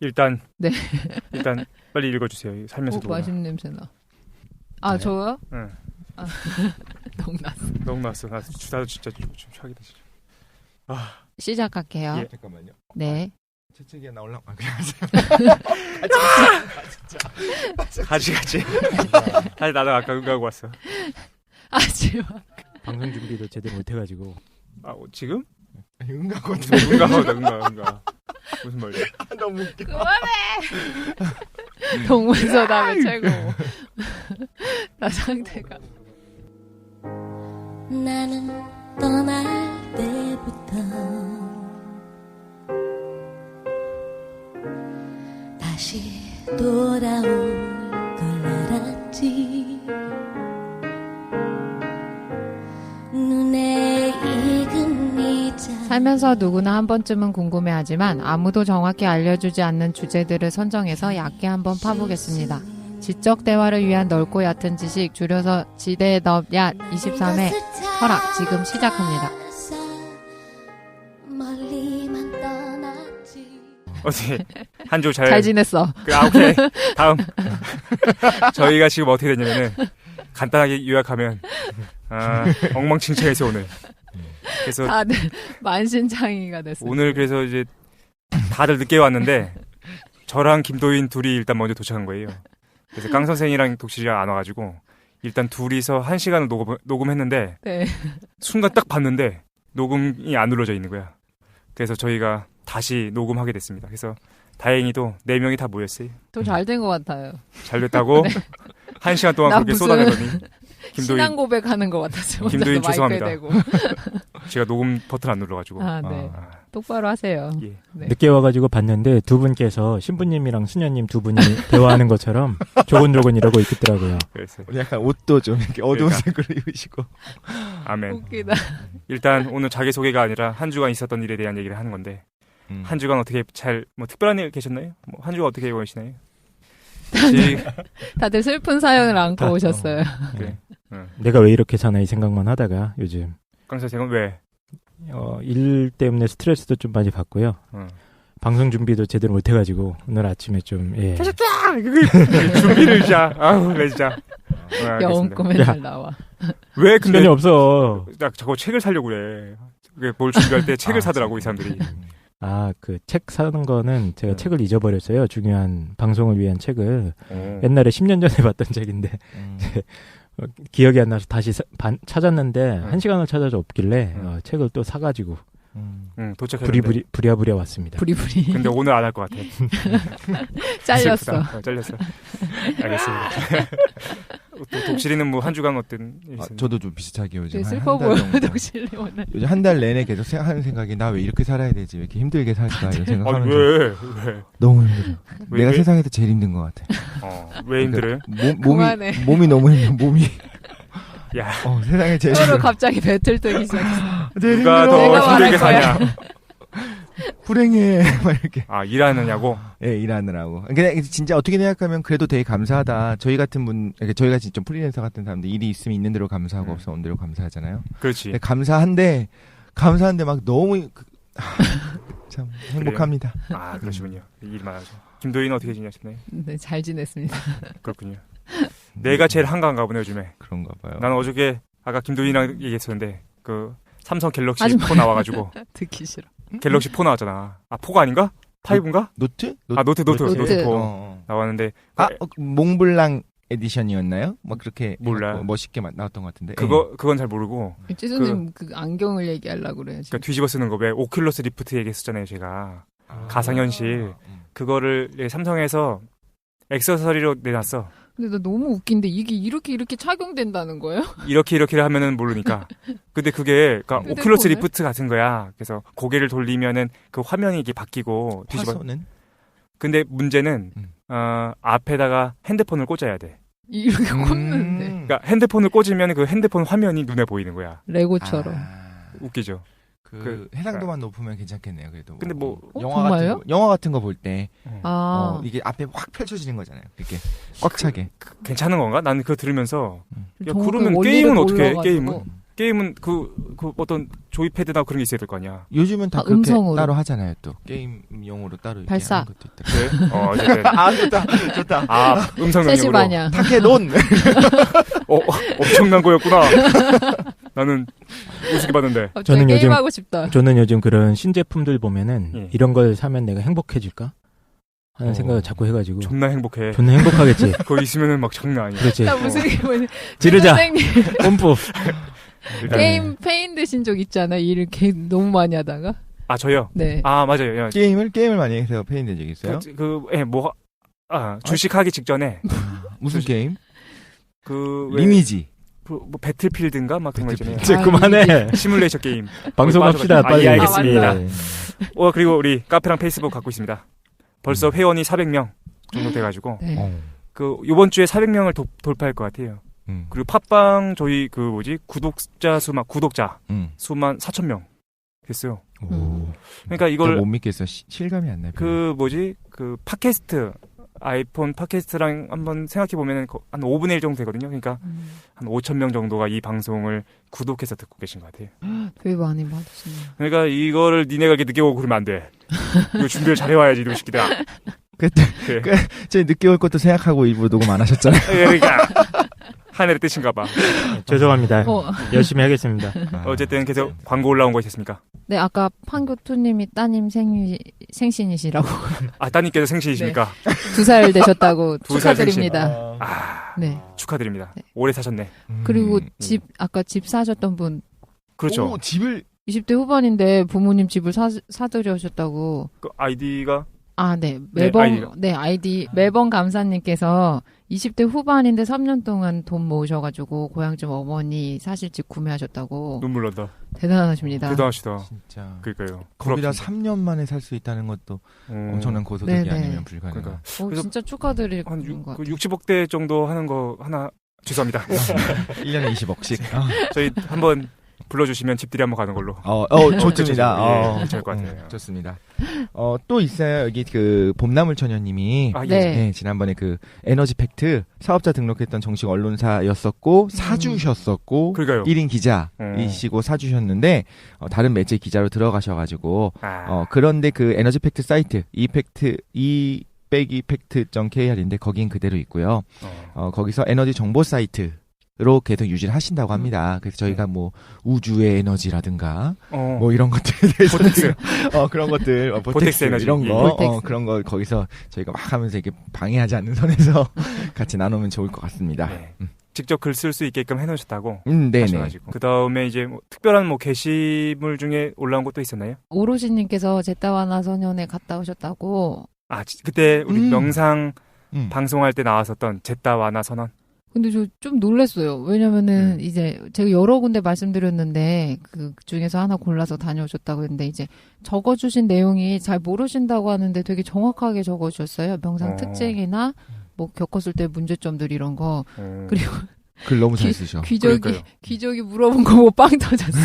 일단 네. 일단 빨리 읽어주세요. 살면서 누구나. 맛있는 냄새 나. 아 네. 저요? 응. 아, 너무 났어. 너무 났어. 나 주사도 진짜 좀 차기다 진짜. 아. 시작할게요. 예. 잠깐만요. 네. 채찍이 나올라. 그냥 같이. 사실 나도 아까 응가하고 왔어. 지금 방송 준비도 제대로 못해가지고. 아 지금? 응가하고 응가. 무슨 말이야? 너무 웃겨. 그만해. 동문서답의 최고. 나 상태가. 나는 떠날 때부터 다시 돌아올 걸 알았지. 눈에 익은 이자. 살면서 누구나 한 번쯤은 궁금해하지만 아무도 정확히 알려주지 않는 주제들을 선정해서 얕게 한번 파보겠습니다. 지적 대화를 위한 넓고 얕은 지식, 줄여서 지대넙얏 23회 허락 지금 시작합니다. 어떻게 한 주 잘 지냈어. 오케이. 다음. 저희가 지금 어떻게 됐냐면은 간단하게 요약하면 엉망진창해서 오늘. 그래서 다들 만신창이가 됐어요. 오늘 그래서 이제 다들 늦게 왔는데 저랑 김도인 둘이 일단 먼저 도착한 거예요. 그래서 강 선생이랑 독실이가 안 와가지고 일단 둘이서 1시간을 녹음했는데 네. 순간 딱 봤는데 녹음이 안 눌러져 있는 거야. 그래서 저희가 다시 녹음하게 됐습니다. 그래서 다행히도 4명이 다 모였어요. 더 잘 된 것 같아요. 잘 됐다고? 네. 1시간 동안 그렇게 쏟아내더니 김도인 신앙 고백하는 것 같았어요. 김도인 죄송합니다. 대고. 제가 녹음 버튼 안 눌러가지고. 네. 똑바로 하세요. 예. 네. 늦게 와가지고 봤는데 두 분께서 신부님이랑 수녀님 두 분이 대화하는 것처럼 조곤조곤 이러고 있더라고요. 그래서 약간 옷도 좀 이렇게 어두운 색으로 입으시고. 아멘. 웃기다. 일단 오늘 자기소개가 아니라 한 주간 있었던 일에 대한 얘기를 하는 건데 한 주간 어떻게 특별한 일 계셨나요? 한 주간 어떻게 보내시나요? 다들 슬픈 사연을 안고 오셨어요. 그래. 내가 왜 이렇게 사나 이 생각만 하다가 요즘 강 선생은 왜? 일 때문에 스트레스도 좀 많이 받고요. 방송 준비도 제대로 못해가지고 오늘 아침에 좀 준비를 진짜 왜 진짜 영혼 꿈에 나와. 왜 근데 시간이 없어. 나 자꾸 책을 사려고 그래. 뭘 준비할 때 책을 사더라고 이 사람들이. 그 책 사는 거는 제가 책을 잊어버렸어요. 중요한 방송을 위한 책을. 옛날에 10년 전에 봤던 책인데 기억이 안 나서 다시 찾았는데 1시간을 찾아도 없길래 책을 또 사가지고 도착했는데 부랴부랴 왔습니다. 부리부리. 근데 오늘 안 할 것 같아. 잘렸어. 잘렸어. 알겠습니다. 독실이는 뭐 한 주간 어떤 일이 있었나요? 저도 좀 비슷하게 요즘 슬퍼 보여. 독실이 오늘. 요즘 한 달 내내 계속 하는 생각이 나 왜 이렇게 살아야 되지? 왜 이렇게 힘들게 살까? 이런 생각하면서 왜? 너무 힘들어. 내가 세상에서 제일 힘든 것 같아. 왜 힘들어요? 몸이 너무 힘들어. 몸이. 야. 세상에 제일 서로 갑자기 배틀 뜨기 시작했어. 누가 더 힘들게 사냐? 불행해. 막 이렇게. 일하느냐고? 예, 일하느라고. 근데 진짜 어떻게 생각하면 그래도 되게 감사하다. 저희 같은 분, 저희 같이 좀 프리랜서 같은 사람들 일이 있으면 있는 대로 감사하고 없으면 없는 대로 감사하잖아요. 그렇지. 감사한데 막 너무 참 행복합니다. 그러시군요. 일만 하죠. 김도희는 어떻게 지내셨나요? 네, 잘 지냈습니다. 그렇군요. 내가 제일 한가한가 보네 요즘에. 그런가 봐요. 나는 어저께 아까 김도희랑 얘기했었는데 그 삼성 갤럭시 4 나와가지고 듣기 싫어. 갤럭시 4 나왔잖아. 4가 아닌가? 5인가? 노트? 노트 4 나왔는데 몽블랑 에디션이었나요? 막 그렇게 몰라. 멋있게 나왔던 것 같은데. 그건 잘 모르고. 찌수님 그 안경을 얘기하려고 그래요. 그러니까 뒤집어 쓰는 거 왜 오큘러스 리프트 얘기했었잖아요, 제가. 가상현실. 그거를 삼성에서 액세서리로 내놨어. 근데 나 너무 웃긴데 이게 이렇게 착용된다는 거예요? 이렇게 하면은 모르니까. 근데 그게 그러니까 오큘러스 리프트 같은 거야. 그래서 고개를 돌리면은 그 화면이 이게 바뀌고 화소는? 근데 문제는 앞에다가 핸드폰을 꽂아야 돼. 이렇게 꽂는데. 그러니까 핸드폰을 꽂으면 그 핸드폰 화면이 눈에 보이는 거야. 레고처럼. 웃기죠. 해상도만 높으면 괜찮겠네요. 그래도. 근데 뭐 영화 같은 거 볼 때 이게 앞에 확 펼쳐지는 거잖아요. 이렇게 꽉 차게. 괜찮은 건가? 나는 그거 들으면서 야, 그러면 게임은 어떻게 해? 게임은? 게임은 그 어떤 조이패드나 그런 게 있어야 될 거 아니야. 요즘은 다 아, 그렇게 음성으로. 따로 하잖아요. 또 게임용으로 따로 이렇게 발사. 하는 것도 있다. 그래? 어쨌든 아 좋다 좋다. 아 음성 셋이 능력으로. 마냥. 타케논. 엄청난 거였구나. 나는 우습게 봤는데. 저는 요즘- 게임하고 싶다. 저는 요즘 그런 신제품들 보면은 예. 이런 걸 사면 내가 행복해질까 하는 생각을 자꾸 해가지고 존나 행복해. 존나 행복하겠지. 그거 있으면은 막 장난 아니야. 그렇지. 나 무슨 기분? 지르자. 선생님 뽐뿌. 일단- 게임 페인 드신 적 있잖아요. 일을 너무 많이 하다가. 아 저요. 네. 아 맞아요. 야, 게임을 많이 해서 페인 된 적 있어요? 주식하기 직전에 무슨 게임? 왜 리니지. 뭐 배틀필드인가 막 그런 거 있잖아요. 이제 아, 그만해. 시뮬레이션 게임. 방송합시다. 빠져가지고. 빨리. 아, 예, 알겠습니다. 예. 그리고 우리 카페랑 페이스북 갖고 있습니다. 벌써 회원이 400명 정도 돼가지고 네. 요번 주에 400명을 돌파할 것 같아요. 음. 그리고 팟빵 저희 구독자 수만 4,000명 됐어요. 오. 그러니까 이걸 못 믿겠어. 실감이 안 나요. 팟캐스트 아이폰 팟캐스트랑 한번 생각해 보면은 한 5분의 1 정도 되거든요. 그러니까 한 5,000명 정도가 이 방송을 구독해서 듣고 계신 것 같아요. 되게 많이 받으시네요. 그러니까 이거를 니네가 이렇게 늦게 오고 그러면 안 돼. 이거 준비를 잘해와야지 이런 시기다. 그때 그래. 저희 늦게 올 것도 생각하고 일부 녹음 안 하셨잖아요. 그러니까 하늘의 뜻인가 봐. 죄송합니다. 열심히 하겠습니다. 어쨌든 계속 광고 올라온 거 있었습니까? 네, 아까 판교투님이 따님 생신이시라고 따님께서 생신이십니까? 2살 되셨다고 두살 축하드립니다. 네. 축하드립니다. 네. 오래 사셨네. 그리고 아까 집 사셨던 분 그렇죠. 오, 집을 20대 후반인데 부모님 집을 사드려셨다고. 그 아이디가 네. 아이디가. 아이디 매번 감사님께서 20대 후반인데 3년 동안 돈 모으셔가지고 고향집 어머니 사실 집 구매하셨다고. 눈물 난다. 대단하십니다. 대단하시다. 진짜 그러니까요. 거기다 부럽습니다. 3년 만에 살 수 있다는 것도 엄청난 고소득이 네네. 아니면 불가능. 그러니까 그래서 진짜 축하드릴 한 것 같아요. 60억대 정도 하는 거 하나 죄송합니다. 1년에 20억씩. 저희 한번 불러주시면 집들이 한번 가는 걸로. 좋습니다. 괜찮을 것 같아요. 좋습니다. 또 있어요. 여기 봄나물 처녀님이 아, 예. 네. 네, 지난번에 에너지 팩트 사업자 등록했던 정식 언론사였었고 사주셨었고 그러니까요. 1인 기자이시고 사주셨는데 다른 매체 기자로 들어가셔가지고 그런데 에너지 팩트 사이트 팩트.kr인데 거긴 그대로 있고요. 거기서 에너지 정보 사이트로 계속 유지를 하신다고 합니다. 그래서 저희가 우주의 에너지라든가 이런 것들에 대해서 보텍스. 그런 것들 보텍스 에너지. 이런 거 보텍스. 그런 거 거기서 저희가 막 하면서 이렇게 방해하지 않는 선에서 같이 나누면 좋을 것 같습니다. 네. 직접 글 쓸 수 있게끔 해놓으셨다고. 네네. 하셔가지고. 그 다음에 이제 특별한 게시물 중에 올라온 것도 있었나요? 오로지님께서 제따와나 소년에 갔다 오셨다고. 그때 우리 명상 음. 방송할 때 나왔었던 제따와나 선언. 근데 저 좀 놀랐어요. 왜냐면은 이제 제가 여러 군데 말씀드렸는데 그 중에서 하나 골라서 다녀오셨다고 했는데 이제 적어주신 내용이 잘 모르신다고 하는데 되게 정확하게 적어주셨어요. 명상 특징이나 겪었을 때 문제점들 이런 거. 그리고 글 너무 잘 쓰셔. 그러니까요. 귀족이 물어본 거 뭐 빵 터졌어.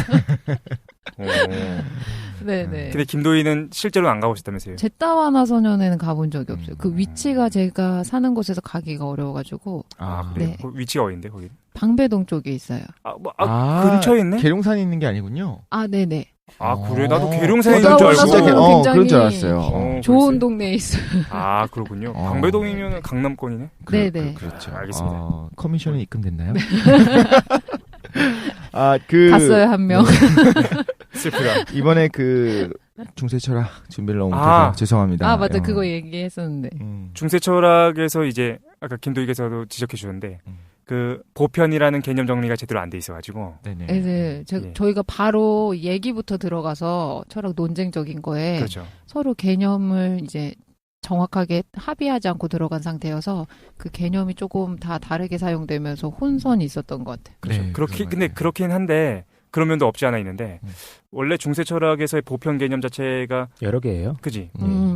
네네. 근데 김도희는 실제로는 안 가보셨다면서요? 제따와나 소년에는 가본 적이 없어요. 그 위치가 제가 사는 곳에서 가기가 어려워가지고 그래요? 네. 위치가 어딘데 거기? 방배동 쪽에 있어요. 근처에 있네? 계룡산에 있는 게 아니군요. 네네. 그래 나도 계룡산에 있는 줄 제따와나 알고. 소년 굉장히 그런 줄 알았어요. 좋은 동네에 있어요. 그렇군요. 방배동이면 강남권이네. 네네. 그렇죠. 알겠습니다. 커미션은 입금됐나요? 갔어요 한 명. 슬프다. 이번에 중세철학 준비를 너무 못해서 죄송합니다. 맞다. 그거 얘기했었는데. 중세철학에서 이제 아까 김도희께서도 지적해 주셨는데 보편이라는 개념 정리가 제대로 안 돼 있어가지고. 네네. 네. 저희가 바로 얘기부터 들어가서 철학 논쟁적인 거에 그렇죠. 서로 개념을 이제 정확하게 합의하지 않고 들어간 상태여서 그 개념이 조금 다 다르게 사용되면서 혼선이 있었던 것 같아요. 그렇죠. 네, 근데 그렇긴 한데 그런 면도 없지 않아 있는데 원래 중세철학에서의 보편 개념 자체가 여러 개예요. 그지?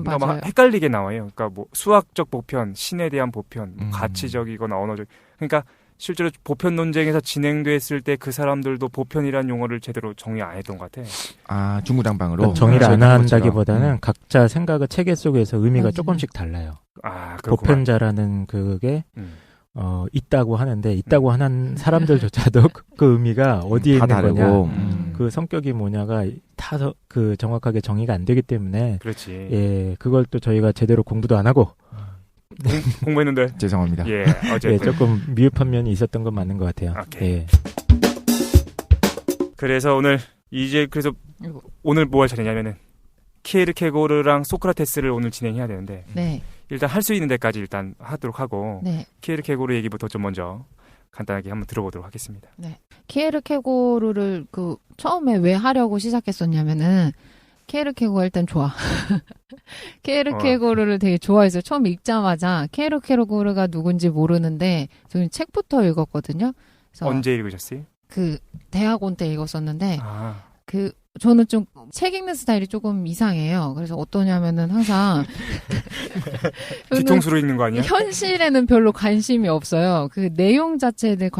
맞아요. 막 헷갈리게 나와요. 그러니까 수학적 보편, 신에 대한 보편, 가치적이거나 언어적. 그러니까 실제로 보편 논쟁에서 진행됐을 때 그 사람들도 보편이라는 용어를 제대로 정의 안 했던 것 같아. 중구당방으로 그러니까 정의를 안 저희가 한다기보다는 각자 생각의 체계 속에서 의미가 맞아요. 조금씩 달라요. 그렇구만. 보편자라는 그게 있다고 하는데 있다고 하는 사람들조차도 그 의미가 어디에 있는 다르고. 거냐, 그 성격이 뭐냐가 다 그 정확하게 정의가 안 되기 때문에 그렇지. 예, 그걸 또 저희가 제대로 공부도 안 하고 공부했는데 죄송합니다. 예, 예, 어쨌든 조금 미흡한 면이 있었던 건 맞는 것 같아요. 오케이. 예. 그래서 오늘 오늘 뭐 할 차례냐면은 키에르케고르랑 소크라테스를 오늘 진행해야 되는데 네. 일단 할 수 있는 데까지 일단 하도록 하고 네. 키에르케고르 얘기부터 좀 먼저 간단하게 한번 들어보도록 하겠습니다. 키에르케고르를 처음에 왜 하려고 시작했었냐면은 키에르케고르가 일단 좋아. 키에르케고르를 되게 좋아했어요. 처음 읽자마자 키에르케고르가 누군지 모르는데 저는 책부터 읽었거든요. 그래서 언제 읽으셨어요? 대학원 때 읽었었는데 아, 저는 좀 책 읽는 스타일이 조금 이상해요. 그래서 어떠냐면은 항상 뒤통수로 읽는 거 아니야? 현실에는 별로 관심이 없어요. 그 내용 자체에 대해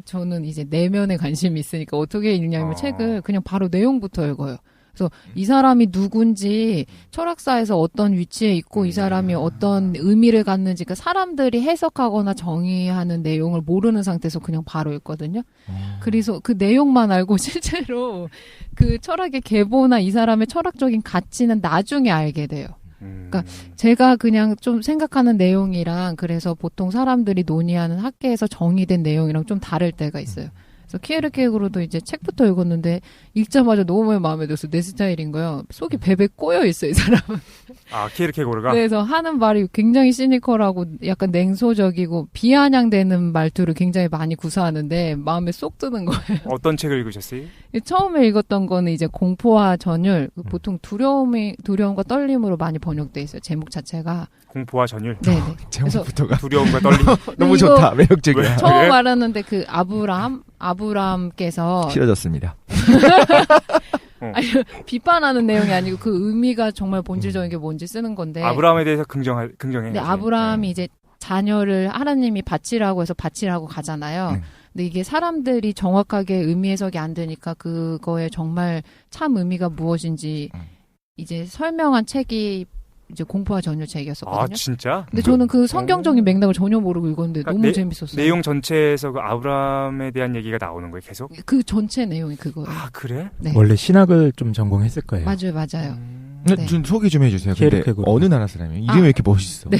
저는 이제 내면에 관심이 있으니까 어떻게 읽냐면 책을 그냥 바로 내용부터 읽어요. 그래서 이 사람이 누군지 철학사에서 어떤 위치에 있고 이 사람이 어떤 의미를 갖는지 그 사람들이 해석하거나 정의하는 내용을 모르는 상태에서 그냥 바로 읽거든요. 그래서 그 내용만 알고 실제로 그 철학의 계보나 이 사람의 철학적인 가치는 나중에 알게 돼요. 그러니까 제가 그냥 좀 생각하는 내용이랑 그래서 보통 사람들이 논의하는 학계에서 정의된 내용이랑 좀 다를 때가 있어요. 그래서 키에르케고르도 이제 책부터 읽었는데 읽자마자 너무 마음에 들어서 내 스타일인 거예요. 속이 베베 꼬여 있어요, 이 사람은. 아, 키에르케고르가? 그래서 하는 말이 굉장히 시니컬하고 약간 냉소적이고 비아냥대는 말투를 굉장히 많이 구사하는데 마음에 쏙 드는 거예요. 어떤 책을 읽으셨어요? 처음에 읽었던 거는 이제 공포와 전율, 보통 두려움과 떨림으로 많이 번역돼 있어요. 제목 자체가. 공포와 전율? 네네. 제목부터가 두려움과 떨림. 너무 좋다. 매력적이야. 처음 알았는데 그 아브라함께서 싫어졌습니다. 아니, 비판하는 내용이 아니고 그 의미가 정말 본질적인 게 뭔지 쓰는 건데. 아브라함에 대해서 긍정해. 네, 아브라함이 이제 자녀를 하나님이 바치라고 해서 바치라고 가잖아요. 근데 이게 사람들이 정확하게 의미 해석이 안 되니까 그거에 정말 참 의미가 무엇인지 이제 설명한 책이 이제 공포와 전율 책이었었거든요. 아, 진짜? 근데 저는 그 성경적인 맥락을 전혀 모르고 읽었는데 그러니까 너무 재밌었어요. 내용 전체에서 그 아브라함에 대한 얘기가 나오는 거예요, 계속? 그 전체 내용이 그거예요. 아, 그래? 네. 원래 신학을 좀 전공했을 거예요. 맞아요. 네. 좀 소개 좀 해주세요. 근데 키에르케고르. 어느 나라 사람이에요? 이름이 왜 이렇게 멋있어? 네.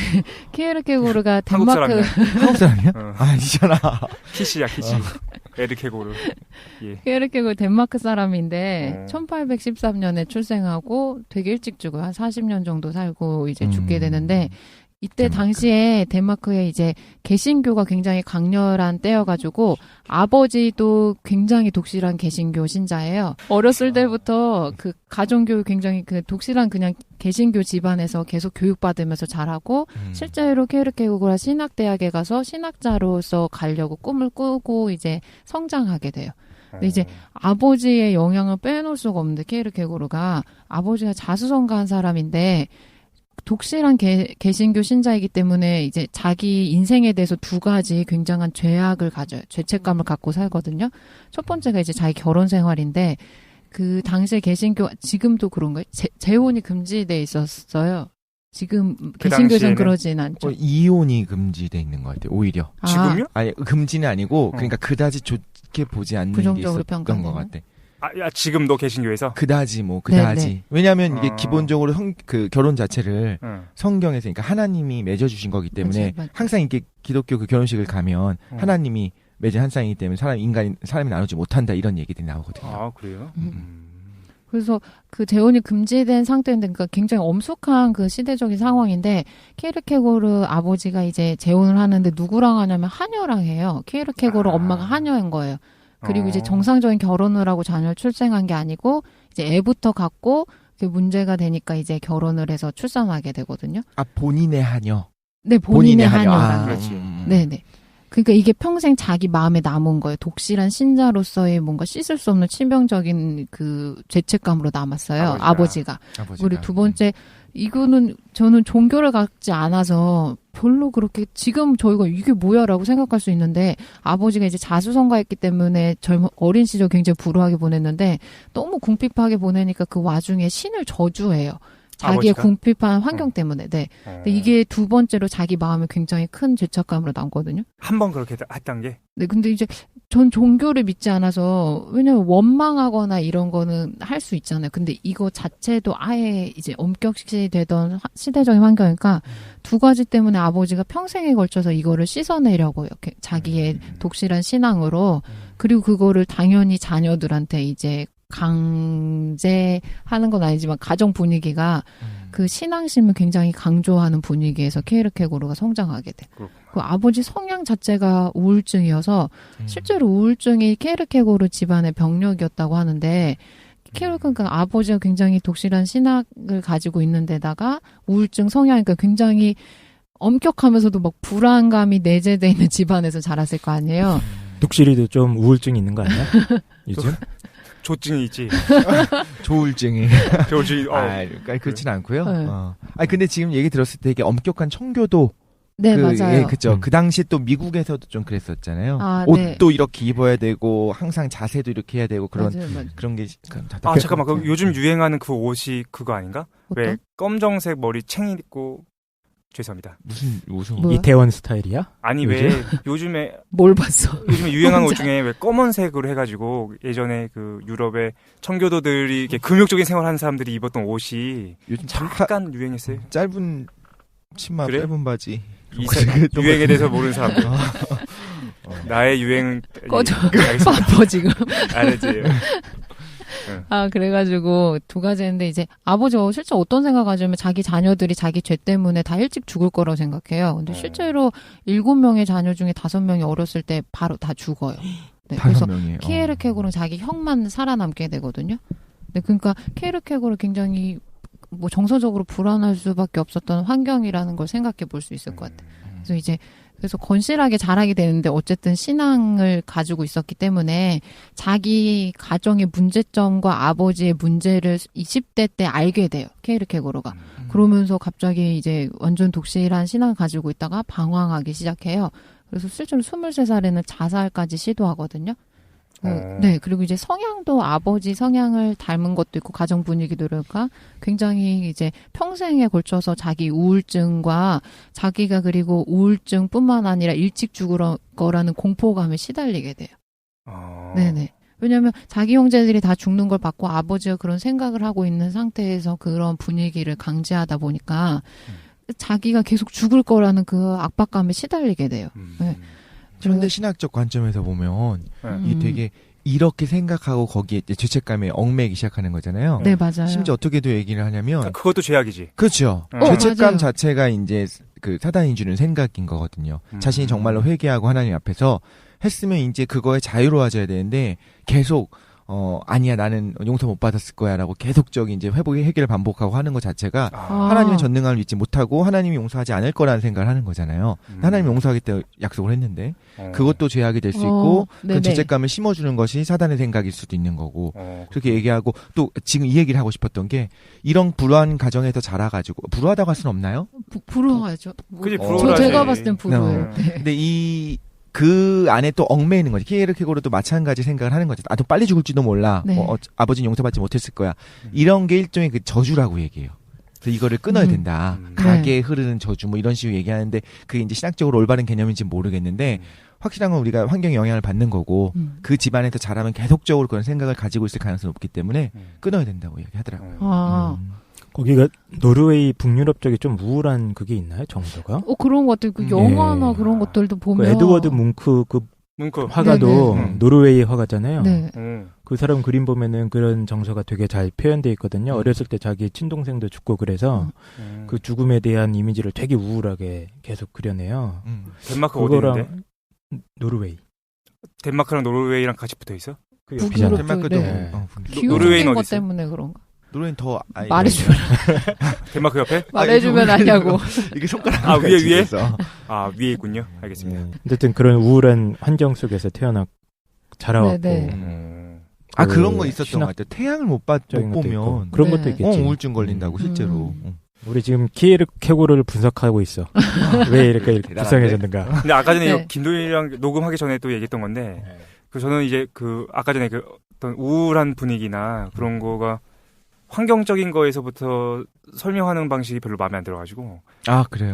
키에르케고르가 한국 덴마크 사람이야. 한국 사람이야? 어. 아니잖아. 키시야, 키시. 에르케고르. 예. 키에르케고르 덴마크 사람인데 1813년에 1813년에 출생하고 되게 일찍 죽어요. 한 40년 정도 살고 이제 죽게 되는데 이때 당시에 덴마크에 이제 개신교가 굉장히 강렬한 때여가지고 아버지도 굉장히 독실한 개신교 신자예요. 어렸을 때부터 그 가정교육 굉장히 그 독실한 그냥 개신교 집안에서 계속 교육받으면서 자라고 실제로 키에르케고르가 신학대학에 가서 신학자로서 가려고 꿈을 꾸고 이제 성장하게 돼요. 근데 이제 아버지의 영향을 빼놓을 수가 없는데 키에르케고르가 아버지가 자수성가한 사람인데 독실한 개신교 신자이기 때문에 이제 자기 인생에 대해서 두 가지 굉장한 죄악을 가져요. 죄책감을 갖고 살거든요. 첫 번째가 이제 자기 결혼 생활인데 그 당시에 개신교 지금도 그런가요? 재혼이 금지돼 있었어요. 지금 그 개신교에서는 당시에는? 그러진 않죠. 이혼이 금지돼 있는 것 같아요. 오히려. 지금요? 아니 금지는 아니고 그러니까 그다지 좋게 보지 않는 부정적으로 게 있었던 것 평가되는? 같아. 아, 지금도 개신교에서? 그다지 그다지. 네. 왜냐하면 이게 어. 기본적으로 그 결혼 자체를 응. 성경에서 그러니까 하나님이 맺어주신 거기 때문에 맞아요. 항상 이렇게 기독교 그 결혼식을 가면 하나님이 맺은 한 쌍이기 때문에 사람이 나누지 못한다 이런 얘기들이 나오거든요. 아, 그래요? 그래서 그 재혼이 금지된 상태인데 그러니까 굉장히 엄숙한 그 시대적인 상황인데 키에르케고르 아버지가 이제 재혼을 하는데 누구랑 하냐면 하녀랑 해요. 키에르케고르 엄마가 하녀인 거예요. 그리고 이제 정상적인 결혼을 하고 자녀를 출생한 게 아니고 이제 애부터 갖고 그 문제가 되니까 이제 결혼을 해서 출산하게 되거든요. 아 본인의 하녀. 네, 본인의 하녀. 하녀랑. 그렇지. 네네. 그러니까 이게 평생 자기 마음에 남은 거예요. 독실한 신자로서의 뭔가 씻을 수 없는 치명적인 그 죄책감으로 남았어요. 아버지가. 그리고 두 번째, 이거는 저는 종교를 갖지 않아서 별로 그렇게 지금 저희가 이게 뭐야라고 생각할 수 있는데 아버지가 이제 자수성가했기 때문에 어린 시절 굉장히 불우하게 보냈는데 너무 궁핍하게 보내니까 그 와중에 신을 저주해요. 자기의 아버지가? 궁핍한 환경 때문에. 네. 근데 이게 두 번째로 자기 마음에 굉장히 큰 죄책감으로 남거든요. 한 번 그렇게 했던 게. 네, 근데 이제 전 종교를 믿지 않아서 왜냐면 원망하거나 이런 거는 할 수 있잖아요. 근데 이거 자체도 아예 이제 엄격시 되던 시대적인 환경이니까 두 가지 때문에 아버지가 평생에 걸쳐서 이거를 씻어내려고 이렇게 자기의 독실한 신앙으로 그리고 그거를 당연히 자녀들한테 이제 강제하는 건 아니지만 가정 분위기가 그 신앙심을 굉장히 강조하는 분위기에서 케르케고르가 성장하게 돼. 그 아버지 성향 자체가 우울증이어서 실제로 우울증이 케르케고르 집안의 병력이었다고 하는데 케르케고르가 아버지가 굉장히 독실한 신학을 가지고 있는 데다가 우울증 성향이니까 굉장히 엄격하면서도 막 불안감이 내재되어 있는 집안에서 자랐을 거 아니에요. 독실이도 좀 우울증이 있는 거 아니야? 요즘? 조증이 있지. 조울증이. 조증이. 그러니까 그렇진 않고요. 네. 근데 지금 얘기 들었을 때 되게 엄격한 청교도. 네, 맞아요. 예, 그죠. 그 당시 또 미국에서도 좀 그랬었잖아요. 네. 옷도 이렇게 입어야 되고 항상 자세도 이렇게 해야 되고 그런 맞아요. 그런 게. 잠깐만. 그럼 요즘 유행하는 그 옷이 그거 아닌가? 어떤? 왜 검정색 머리 챙 입고 죄송합니다. 무슨 뭐야? 이태원 스타일이야? 아니 요즘? 왜 요즘에 뭘 봤어? 요즘에 유행하는 옷 중에 왜 검은색으로 해가지고 예전에 그 유럽의 청교도들이 이렇게 금욕적인 생활하는 사람들이 입었던 옷이 요즘 잠깐 유행했어요. 짧은 치마, 그래? 짧은 바지. 유행에 대해서 모르는 사람들. 나의 유행은 꺼져. 알겠습니다. 바빠 지금. 알지. 그래가지고 두 가지 했는데 이제 아버지가 실제 어떤 생각하냐면 자기 자녀들이 자기 죄 때문에 다 일찍 죽을 거라고 생각해요. 근데 실제로 7명의 자녀 중에 5명이 어렸을 때 바로 다 죽어요. 네, 그래서 키에르케고르는 자기 형만 살아남게 되거든요. 네, 그러니까 키에르케고르 굉장히 뭐 정서적으로 불안할 수밖에 없었던 환경이라는 걸 생각해 볼 수 있을 것 같아요. 그래서 건실하게 자라게 되는데 어쨌든 신앙을 가지고 있었기 때문에 자기 가정의 문제점과 아버지의 문제를 20대 때 알게 돼요. 케르케고르가. 그러면서 갑자기 이제 완전 독실한 신앙을 가지고 있다가 방황하기 시작해요. 그래서 실제로 23살에는 자살까지 시도하거든요. 네, 그리고 이제 성향도 아버지 성향을 닮은 것도 있고 가정 분위기도 그러니까 굉장히 이제 평생에 걸쳐서 자기 우울증과 자기가 그리고 우울증뿐만 아니라 일찍 죽을 거라는 공포감에 시달리게 돼요. 네네. 왜냐하면 자기 형제들이 다 죽는 걸 봤고 아버지가 그런 생각을 하고 있는 상태에서 그런 분위기를 강제하다 보니까 자기가 계속 죽을 거라는 그 압박감에 시달리게 돼요. 네. 그런데 신학적 관점에서 보면 이게 되게 이렇게 생각하고 거기에 죄책감에 얽매이기 시작하는 거잖아요. 네, 맞아요. 심지어 어떻게도 얘기를 하냐면 그것도 죄악이지. 그렇죠. 죄책감 맞아요. 자체가 이제 그 사단이 주는 생각인 거거든요. 자신이 정말로 회개하고 하나님 앞에서 했으면 이제 그거에 자유로워져야 되는데 계속 아니야 나는 용서 못 받았을 거야라고 계속적인 이제 회복의 해결을 반복하고 하는 것 자체가 하나님의 전능함을 믿지 못하고 하나님이 용서하지 않을 거라는 생각을 하는 거잖아요. 하나님이 용서하겠다 약속을 했는데 그것도 죄악이 될 수 있고 그 죄책감을 심어주는 것이 사단의 생각일 수도 있는 거고 그렇게 얘기하고 또 지금 이 얘기를 하고 싶었던 게 이런 불우한 가정에서 자라가지고 불우하다고 할 수는 없나요? 불우하죠. 그지 제가 봤을 땐 불우해요. 근데 그 안에 또 얽매이는 거지. 키에르케고르도 마찬가지 생각을 하는 거죠. 더 빨리 죽을지도 몰라. 네. 아버지는 용서받지 못했을 거야. 이런 게 일종의 그 저주라고 얘기해요. 그래서 이거를 끊어야 된다. 가게에 흐르는 저주 뭐 이런 식으로 얘기하는데 그게 이제 신학적으로 올바른 개념인지 모르겠는데 확실한 건 우리가 환경에 영향을 받는 거고 그 집안에서 자라면 계속적으로 그런 생각을 가지고 있을 가능성이 높기 때문에 끊어야 된다고 얘기하더라고요. 거기가 노르웨이 북유럽 쪽에 좀 우울한 그게 있나요? 정서가? 그런 것들 그 영화나 그런 것들도 보면 그 에드워드 뭉크 화가도 노르웨이 화가잖아요. 네. 그 사람 그림 보면은 그런 정서가 되게 잘 표현돼 있거든요. 어렸을 때 자기 친동생도 죽고 그래서 그 죽음에 대한 이미지를 되게 우울하게 계속 그려내요. 덴마크 어디 있는데? 노르웨이. 덴마크랑 노르웨이랑 같이 붙어 있어? 그 옆이잖아. 덴마크도 노르웨이는 어디 있어? 때문에 그런가? 노르웨이는 더 말해주면 덴마크 옆에? 말해주면 아냐고. 이게 손가락 위에 위에 있군요. 알겠습니다. 어쨌든 그런 우울한 환경 속에서 자라왔고 그런 거 있었던 것 같아요. 태양을 못 보면 그런 것도 있겠지. 우울증 걸린다고 실제로. 우리 지금 키에르케고르를 분석하고 있어. 왜 이렇게 불쌍해졌는가. 근데 아까 전에 김도희랑 녹음하기 전에 또 얘기했던 건데 저는 이제 아까 전에 어떤 우울한 분위기나 그런 거가 환경적인 거에서부터 설명하는 방식이 별로 마음에 안 들어가지고. 아 그래요.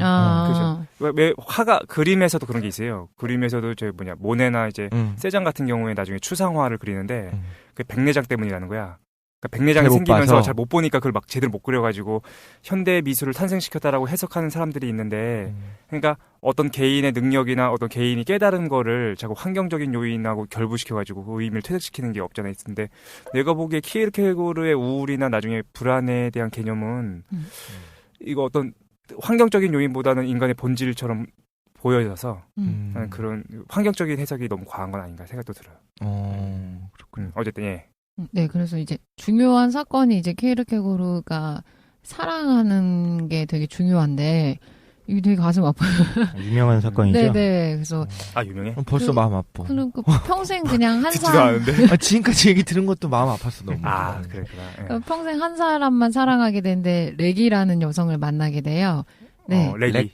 그죠. 왜 화가 그림에서도 그런 게 있어요. 그림에서도 저 모네나 이제 세장 같은 경우에 나중에 추상화를 그리는데 그 백내장 때문이라는 거야. 그러니까 백내장이 생기면서 잘 못 보니까 그걸 막 제대로 못 그려가지고 현대 미술을 탄생시켰다라고 해석하는 사람들이 있는데, 그러니까 어떤 개인의 능력이나 어떤 개인이 깨달은 거를 자꾸 환경적인 요인하고 결부시켜가지고 그 의미를 퇴색시키는 게 없잖아요. 근데 내가 보기에 키에르케고르의 우울이나 나중에 불안에 대한 개념은 이거 어떤 환경적인 요인보다는 인간의 본질처럼 보여져서 나는 그런 환경적인 해석이 너무 과한 건 아닌가 생각도 들어요. 그렇군요. 어쨌든 예. 네, 그래서 이제 중요한 사건이 이제 키에르케고르가 사랑하는 게 되게 중요한데 이게 되게 가슴 아파요. 유명한 사건이죠. 네네. 그래서 유명해? 벌써 마음 아파. 그럼 평생 그냥 한 듣지도 사람. 않은데. 지금까지 얘기 들은 것도 마음 아팠어 너무. 그랬구나. 예. 평생 한 사람만 사랑하게 되는데 레기라는 여성을 만나게 돼요. 네. 레기.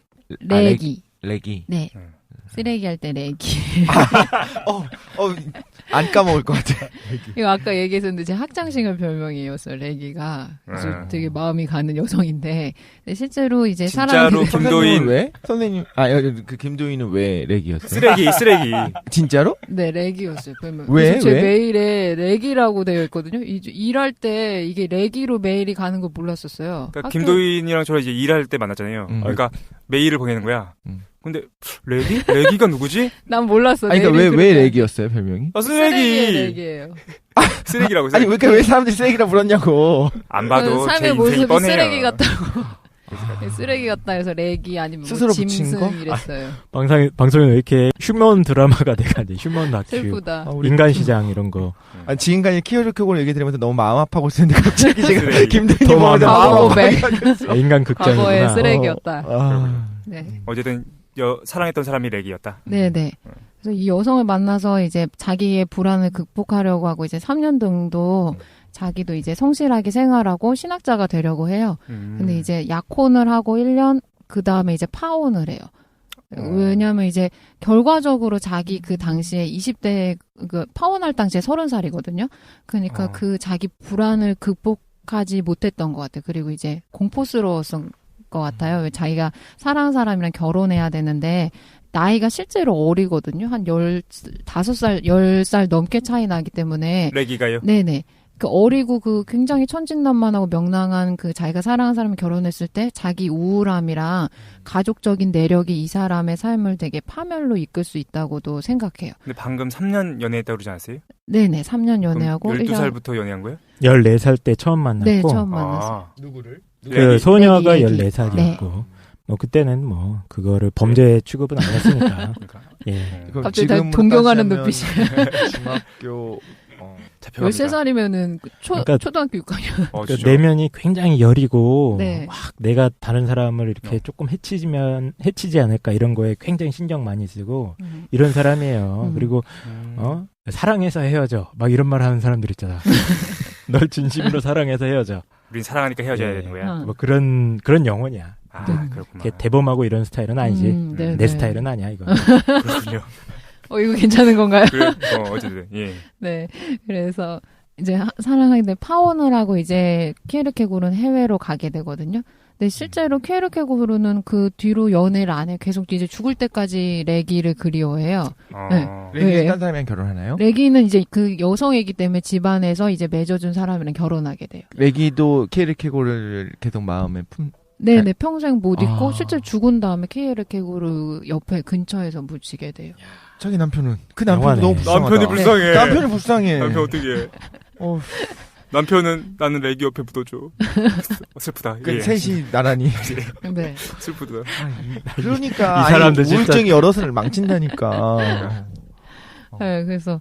레기. 네. 쓰레기 할 때 레기. 안 까먹을 것 같아. 이거 아까 얘기했었는데 제 학창시절 별명이었어요. 레기가. 그래서 되게 마음이 가는 여성인데 실제로 이제 진짜로 김도인 왜? 선생님 그 김도인은 왜 렉이었어요? 쓰레기. 진짜로? 네, 렉이었어요. 별명. 왜? 제 메일에 렉이라고 되어 있거든요. 일할 때 이게 렉이로 메일이 가는 거 몰랐었어요. 그러니까 김도인이랑 저랑 이제 일할 때 만났잖아요. 그러니까 메일을 보내는 거야. 근데 레기? 레기가 누구지? 난 몰랐어. 아니 그러니까 왜 렉이었어요 별명이? 쓰레기의 렉이에요. 쓰레기라고. 아니 왜 사람들이 쓰레기라 불렀냐고. 안 봐도 제 삶의 인생이 모습이 뻔해요. 쓰레기 같다고. 쓰레기 같다 해서 렉이 아니면 스스로 붙인 거? 짐승 이랬어요. 방송에 왜 이렇게 휴먼 드라마가 돼가지? 휴먼 다큐. 슬프다. 인간 시장 이런 거. 지금까지 키에르케고르 얘기 들으면서 너무 마음 아파하고 있었는데 갑자기 지금 김도인이 더 뭐하다 과거 인간 극장이구나. 과거의 쓰레기였다. 네. 어쨌든 사랑했던 사람이 렉이었다. 네네. 그래서 이 여성을 만나서 이제 자기의 불안을 극복하려고 하고 이제 3년 정도 자기도 이제 성실하게 생활하고 신학자가 되려고 해요. 근데 이제 약혼을 하고 1년 그 다음에 이제 파혼을 해요. 왜냐면 이제 결과적으로 자기 그 당시에 20대 파혼할 당시에 30살이거든요. 그러니까 그 자기 불안을 극복하지 못했던 것 같아요. 그리고 이제 공포스러웠던 것 같아요. 왜 자기가 사랑하는 사람이랑 결혼해야 되는데 나이가 실제로 어리거든요. 한 15살, 10살 넘게 차이 나기 때문에. 레기가요? 네네. 그 어리고 그 굉장히 천진난만하고 명랑한 그 자기가 사랑하는 사람을 결혼했을 때 자기 우울함이랑 가족적인 내력이 이 사람의 삶을 되게 파멸로 이끌 수 있다고도 생각해요. 근데 방금 3년 연애했다고 그러지 않았어요? 네네. 3년 연애하고. 12살부터 연애한 거예요? 14살 때 처음 만났고. 네, 처음 만났어요. 누구를? 그 소녀가 레기. 14살이었고. 네. 그때는 그거를 범죄 취급은 안 했으니까. 예. 갑자기 다 동경하는 눈빛이. 중학교 13살이면은 그러니까 초등학교 6학년. 그러니까 내면이 굉장히 여리고 네. 막 내가 다른 사람을 이렇게 조금 해치지 않을까 이런 거에 굉장히 신경 많이 쓰고 이런 사람이에요. 그리고 사랑해서 헤어져 막 이런 말 하는 사람들 있잖아. 널 진심으로 사랑해서 헤어져. 우린 사랑하니까 헤어져야 되는 거야. 뭐 그런 영혼이야. 그렇구나. 대범하고 이런 스타일은 아니지. 내 스타일은 아니야 이거. 그렇군요. 이거 괜찮은 건가요? 어쨌든, 예. 네. 그래서 이제 사랑하는데 파혼을 하고 이제 키에르케고르는 해외로 가게 되거든요. 근데 실제로 키에르케고르는 그 뒤로 연애를 안 해요. 계속 이제 죽을 때까지 레기를 그리워해요. 네. 레기는 딴 사람이랑 결혼하나요? 레기는 이제 그 여성이기 때문에 집안에서 이제 맺어준 사람이랑 결혼하게 돼요. 레기도 키에르케고르를 계속 마음에 네네. 평생 못 잊고 실제 죽은 다음에 키에르케고르 옆에 근처에서 묻히게 돼요. 자기 남편은 그 남편이 너무 불쌍하다. 남편이 불쌍해. 남편이 불쌍해. 남편 어떻게 해? 남편은 나는 레기 옆에 묻어줘. 슬프다. 그 셋이 나란히. 네. 슬프다. 그러니까 이 사람들 우울증이 여럿을 망친다니까. 네, 그래서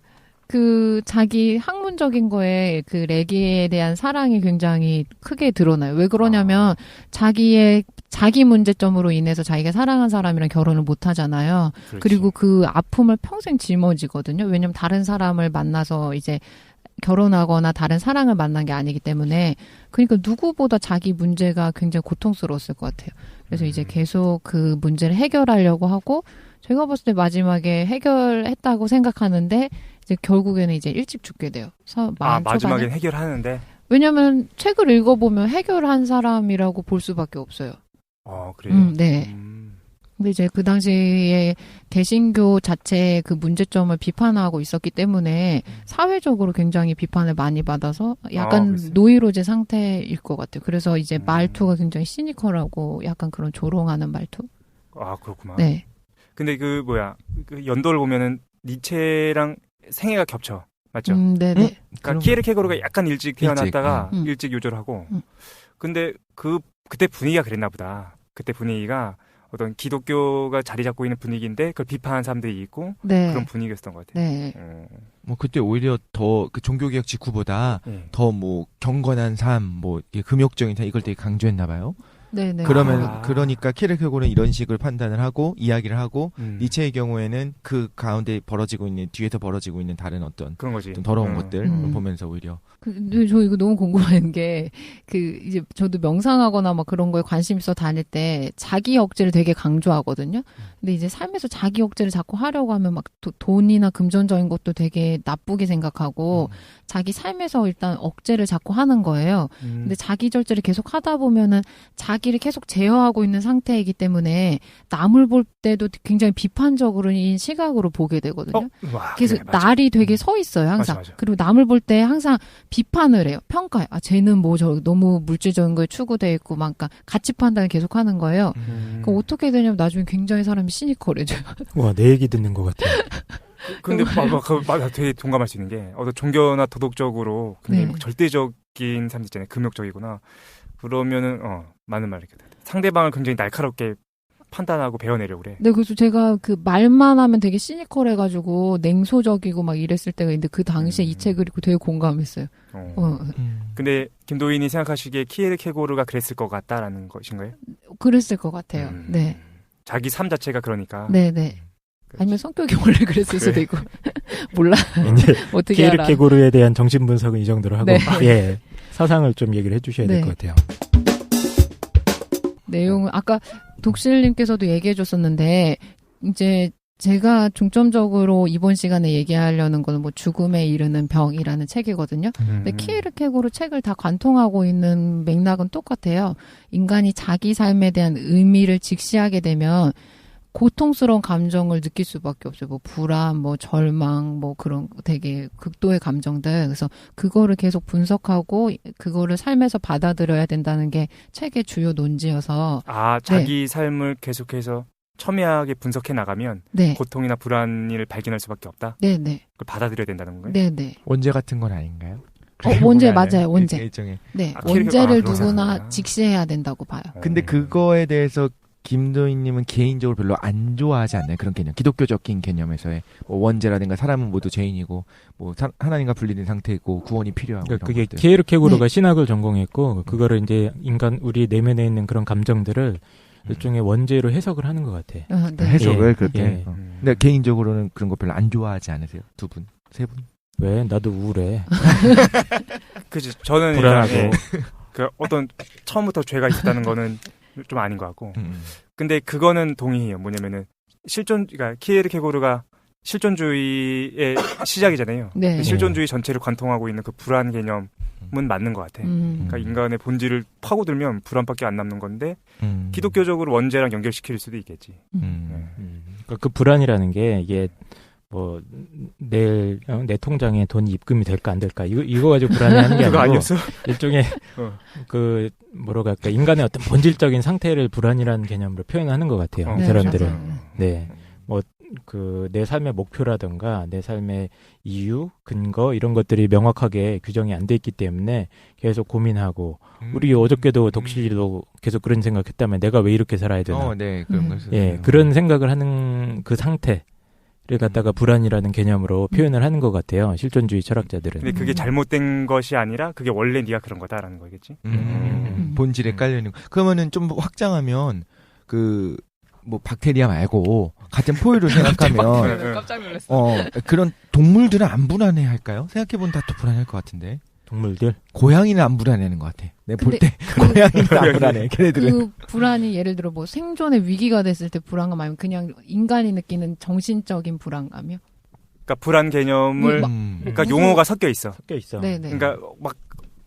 그 자기 학문적인 거에 그 레기에 대한 사랑이 굉장히 크게 드러나요. 왜 그러냐면 자기 문제점으로 인해서 자기가 사랑한 사람이랑 결혼을 못 하잖아요. 그렇지. 그리고 그 아픔을 평생 짊어지거든요. 왜냐면 다른 사람을 만나서 이제 결혼하거나 다른 사랑을 만난 게 아니기 때문에 그러니까 누구보다 자기 문제가 굉장히 고통스러웠을 것 같아요. 그래서 이제 계속 그 문제를 해결하려고 하고 제가 봤을 때 마지막에 해결했다고 생각하는데 이제 결국에는 이제 일찍 죽게 돼요. 마지막엔 해결하는데? 왜냐면 책을 읽어보면 해결한 사람이라고 볼 수밖에 없어요. 그래요? 네. 근데 이제 그 당시에 개신교 자체의 그 문제점을 비판하고 있었기 때문에 사회적으로 굉장히 비판을 많이 받아서 약간 글쎄요. 노이로제 상태일 것 같아요. 그래서 이제 말투가 굉장히 시니컬하고 약간 그런 조롱하는 말투. 그렇구만. 네. 근데 그 연도를 보면은 니체랑 생애가 겹쳐. 맞죠? 네네. 그러니까 키에르케고르가 약간 일찍 태어났다가 일찍, 일찍 요절을 하고. 근데 그때 분위기가 그랬나 보다. 그때 분위기가 어떤 기독교가 자리 잡고 있는 분위기인데 그걸 비판하는 사람들이 있고 네. 그런 분위기였던 것 같아요. 네. 뭐 그때 오히려 더 그 종교개혁 직후보다 더 뭐 경건한 삶, 뭐 금욕적인 삶 이걸 되게 강조했나 봐요. 네네. 그러니까 키에르케고르는 이런 식으로 판단을 하고 이야기를 하고 니체의 경우에는 그 가운데 뒤에서 벌어지고 있는 다른 어떤 그런 거지. 좀 더러운 것들 보면서 오히려. 근데 저 이거 너무 궁금한 게, 이제 저도 명상하거나 막 그런 거에 관심 있어 다닐 때 자기 억제를 되게 강조하거든요. 근데 이제 삶에서 자기 억제를 자꾸 하려고 하면 막 돈이나 금전적인 것도 되게 나쁘게 생각하고 자기 삶에서 일단 억제를 자꾸 하는 거예요. 근데 자기 절제를 계속 하다 보면은 자기를 계속 제어하고 있는 상태이기 때문에 남을 볼 때도 굉장히 비판적으로인 시각으로 보게 되거든요. 그래서 맞아. 날이 되게 서 있어요, 항상. 맞아. 그리고 남을 볼 때 항상 비판을 해요. 평가해. 쟤는 뭐 너무 물질적인 거에 추구돼 있고 막 그러니까 가치 판단을 계속 하는 거예요. 그럼 어떻게 되냐면 나중에 굉장히 사람이 시니컬해져요. 와, 내 얘기 듣는 것 같아요. 근데 맞아, 되게 동감할 수 있는 게 어떤 종교나 도덕적으로 굉장히 막 절대적인 사람들 있잖아요. 금욕적이구나. 그러면은 많은 말이 이렇게 상대방을 굉장히 날카롭게 판단하고 배워내려고 그래. 네, 그래서 제가 그 말만 하면 되게 시니컬해가지고 냉소적이고 막 이랬을 때가 있는데 그 당시에 이 책을 읽고 되게 공감했어요. 근데 김도인이 생각하시기에 키에르케고르가 그랬을 것 같다라는 것인가요? 그랬을 것 같아요. 네. 자기 삶 자체가 그러니까. 네네. 아니면 성격이 원래 그랬을 수도 있고 몰라. 이제 어떻게 알아. 키에르케고르에 대한 정신 분석은 이 정도로 하고 네. 사상을 좀 얘기를 해주셔야 될 것 같아요. 내용은 아까 독실님께서도 얘기해줬었는데 이제 제가 중점적으로 이번 시간에 얘기하려는 거는 뭐 죽음에 이르는 병이라는 책이거든요. 근데 키에르케고르 책을 다 관통하고 있는 맥락은 똑같아요. 인간이 자기 삶에 대한 의미를 직시하게 되면 고통스러운 감정을 느낄 수밖에 없어요. 뭐 불안, 뭐 절망, 뭐 그런 되게 극도의 감정들. 그래서 그거를 계속 분석하고 그거를 삶에서 받아들여야 된다는 게 책의 주요 논지여서. 자기 삶을 계속해서 첨예하게 분석해 나가면 고통이나 불안을 발견할 수밖에 없다. 네네. 그걸 받아들여야 된다는 건가요? 네네. 원죄 같은 건 아닌가요? 원죄 맞아요. 원죄. 일종의. 네. 원죄를 누구나 직시해야 된다고 봐요. 근데 그거에 대해서 김도인님은 개인적으로 별로 안 좋아하지 않나요? 그런 개념, 기독교적인 개념에서의 뭐 원죄라든가 사람은 모두 죄인이고 뭐 하나님과 분리된 상태이고 구원이 필요하고. 그러니까 그런 그게 것들. 키에르케고르가 신학을 전공했고 그거를 이제 우리 내면에 있는 그런 감정들을 일종의 원죄로 해석을 하는 것 같아. 네. 해석을 그렇게. 예. 근데 개인적으로는 그런 거 별로 안 좋아하지 않으세요? 두 분, 세 분? 왜? 나도 우울해. 그치. 저는 불안하고. 그 어떤 처음부터 죄가 있다는 거는 좀 아닌 것 같고. 근데 그거는 동의해요. 뭐냐면은 그러니까 키에르케고르가 실존주의의 시작이잖아요. 네. 실존주의 전체를 관통하고 있는 그 불안 개념은 맞는 것 같아. 그러니까 인간의 본질을 파고들면 불안밖에 안 남는 건데 기독교적으로 원죄랑 연결시킬 수도 있겠지. 그러니까 그 불안이라는 게 이게 뭐 내일 내 통장에 돈이 입금이 될까 안 될까 이거 가지고 불안해하는 게 그거 아니고 아니었어? 일종의 그 뭐라고 할까 인간의 어떤 본질적인 상태를 불안이라는 개념으로 표현하는 것 같아요. 이 사람들은. 네. 뭐 그 내 삶의 목표라든가 내 삶의 이유, 근거 이런 것들이 명확하게 규정이 안 돼 있기 때문에 계속 고민하고 우리 어저께도 독실이도 계속 그런 생각했다면 내가 왜 이렇게 살아야 되나? 네, 그런 거. 예, 그런 생각을 하는 그 상태를 갖다가 불안이라는 개념으로 표현을 하는 것 같아요. 실존주의 철학자들은. 근데 그게 잘못된 것이 아니라 그게 원래 네가 그런 거다라는 거겠지. 본질에 깔려 있는. 그러면은 좀 확장하면 뭐 박테리아 말고 같은 포유를 생각하면 깜짝 놀랐어. 그런 동물들은 안 불안해 할까요? 생각해보면 다 또 불안할 것 같은데. 동물들? 고양이는 안 불안해하는 것 같아. 내가 볼 때 고양이는 안 불안해. 걔네들은. 그 불안이 예를 들어 뭐 생존의 위기가 됐을 때 불안감 아니면 그냥 인간이 느끼는 정신적인 불안감이요? 그러니까 불안 개념을 그러니까 용어가 섞여 있어. 섞여 있어. 네네. 그러니까 막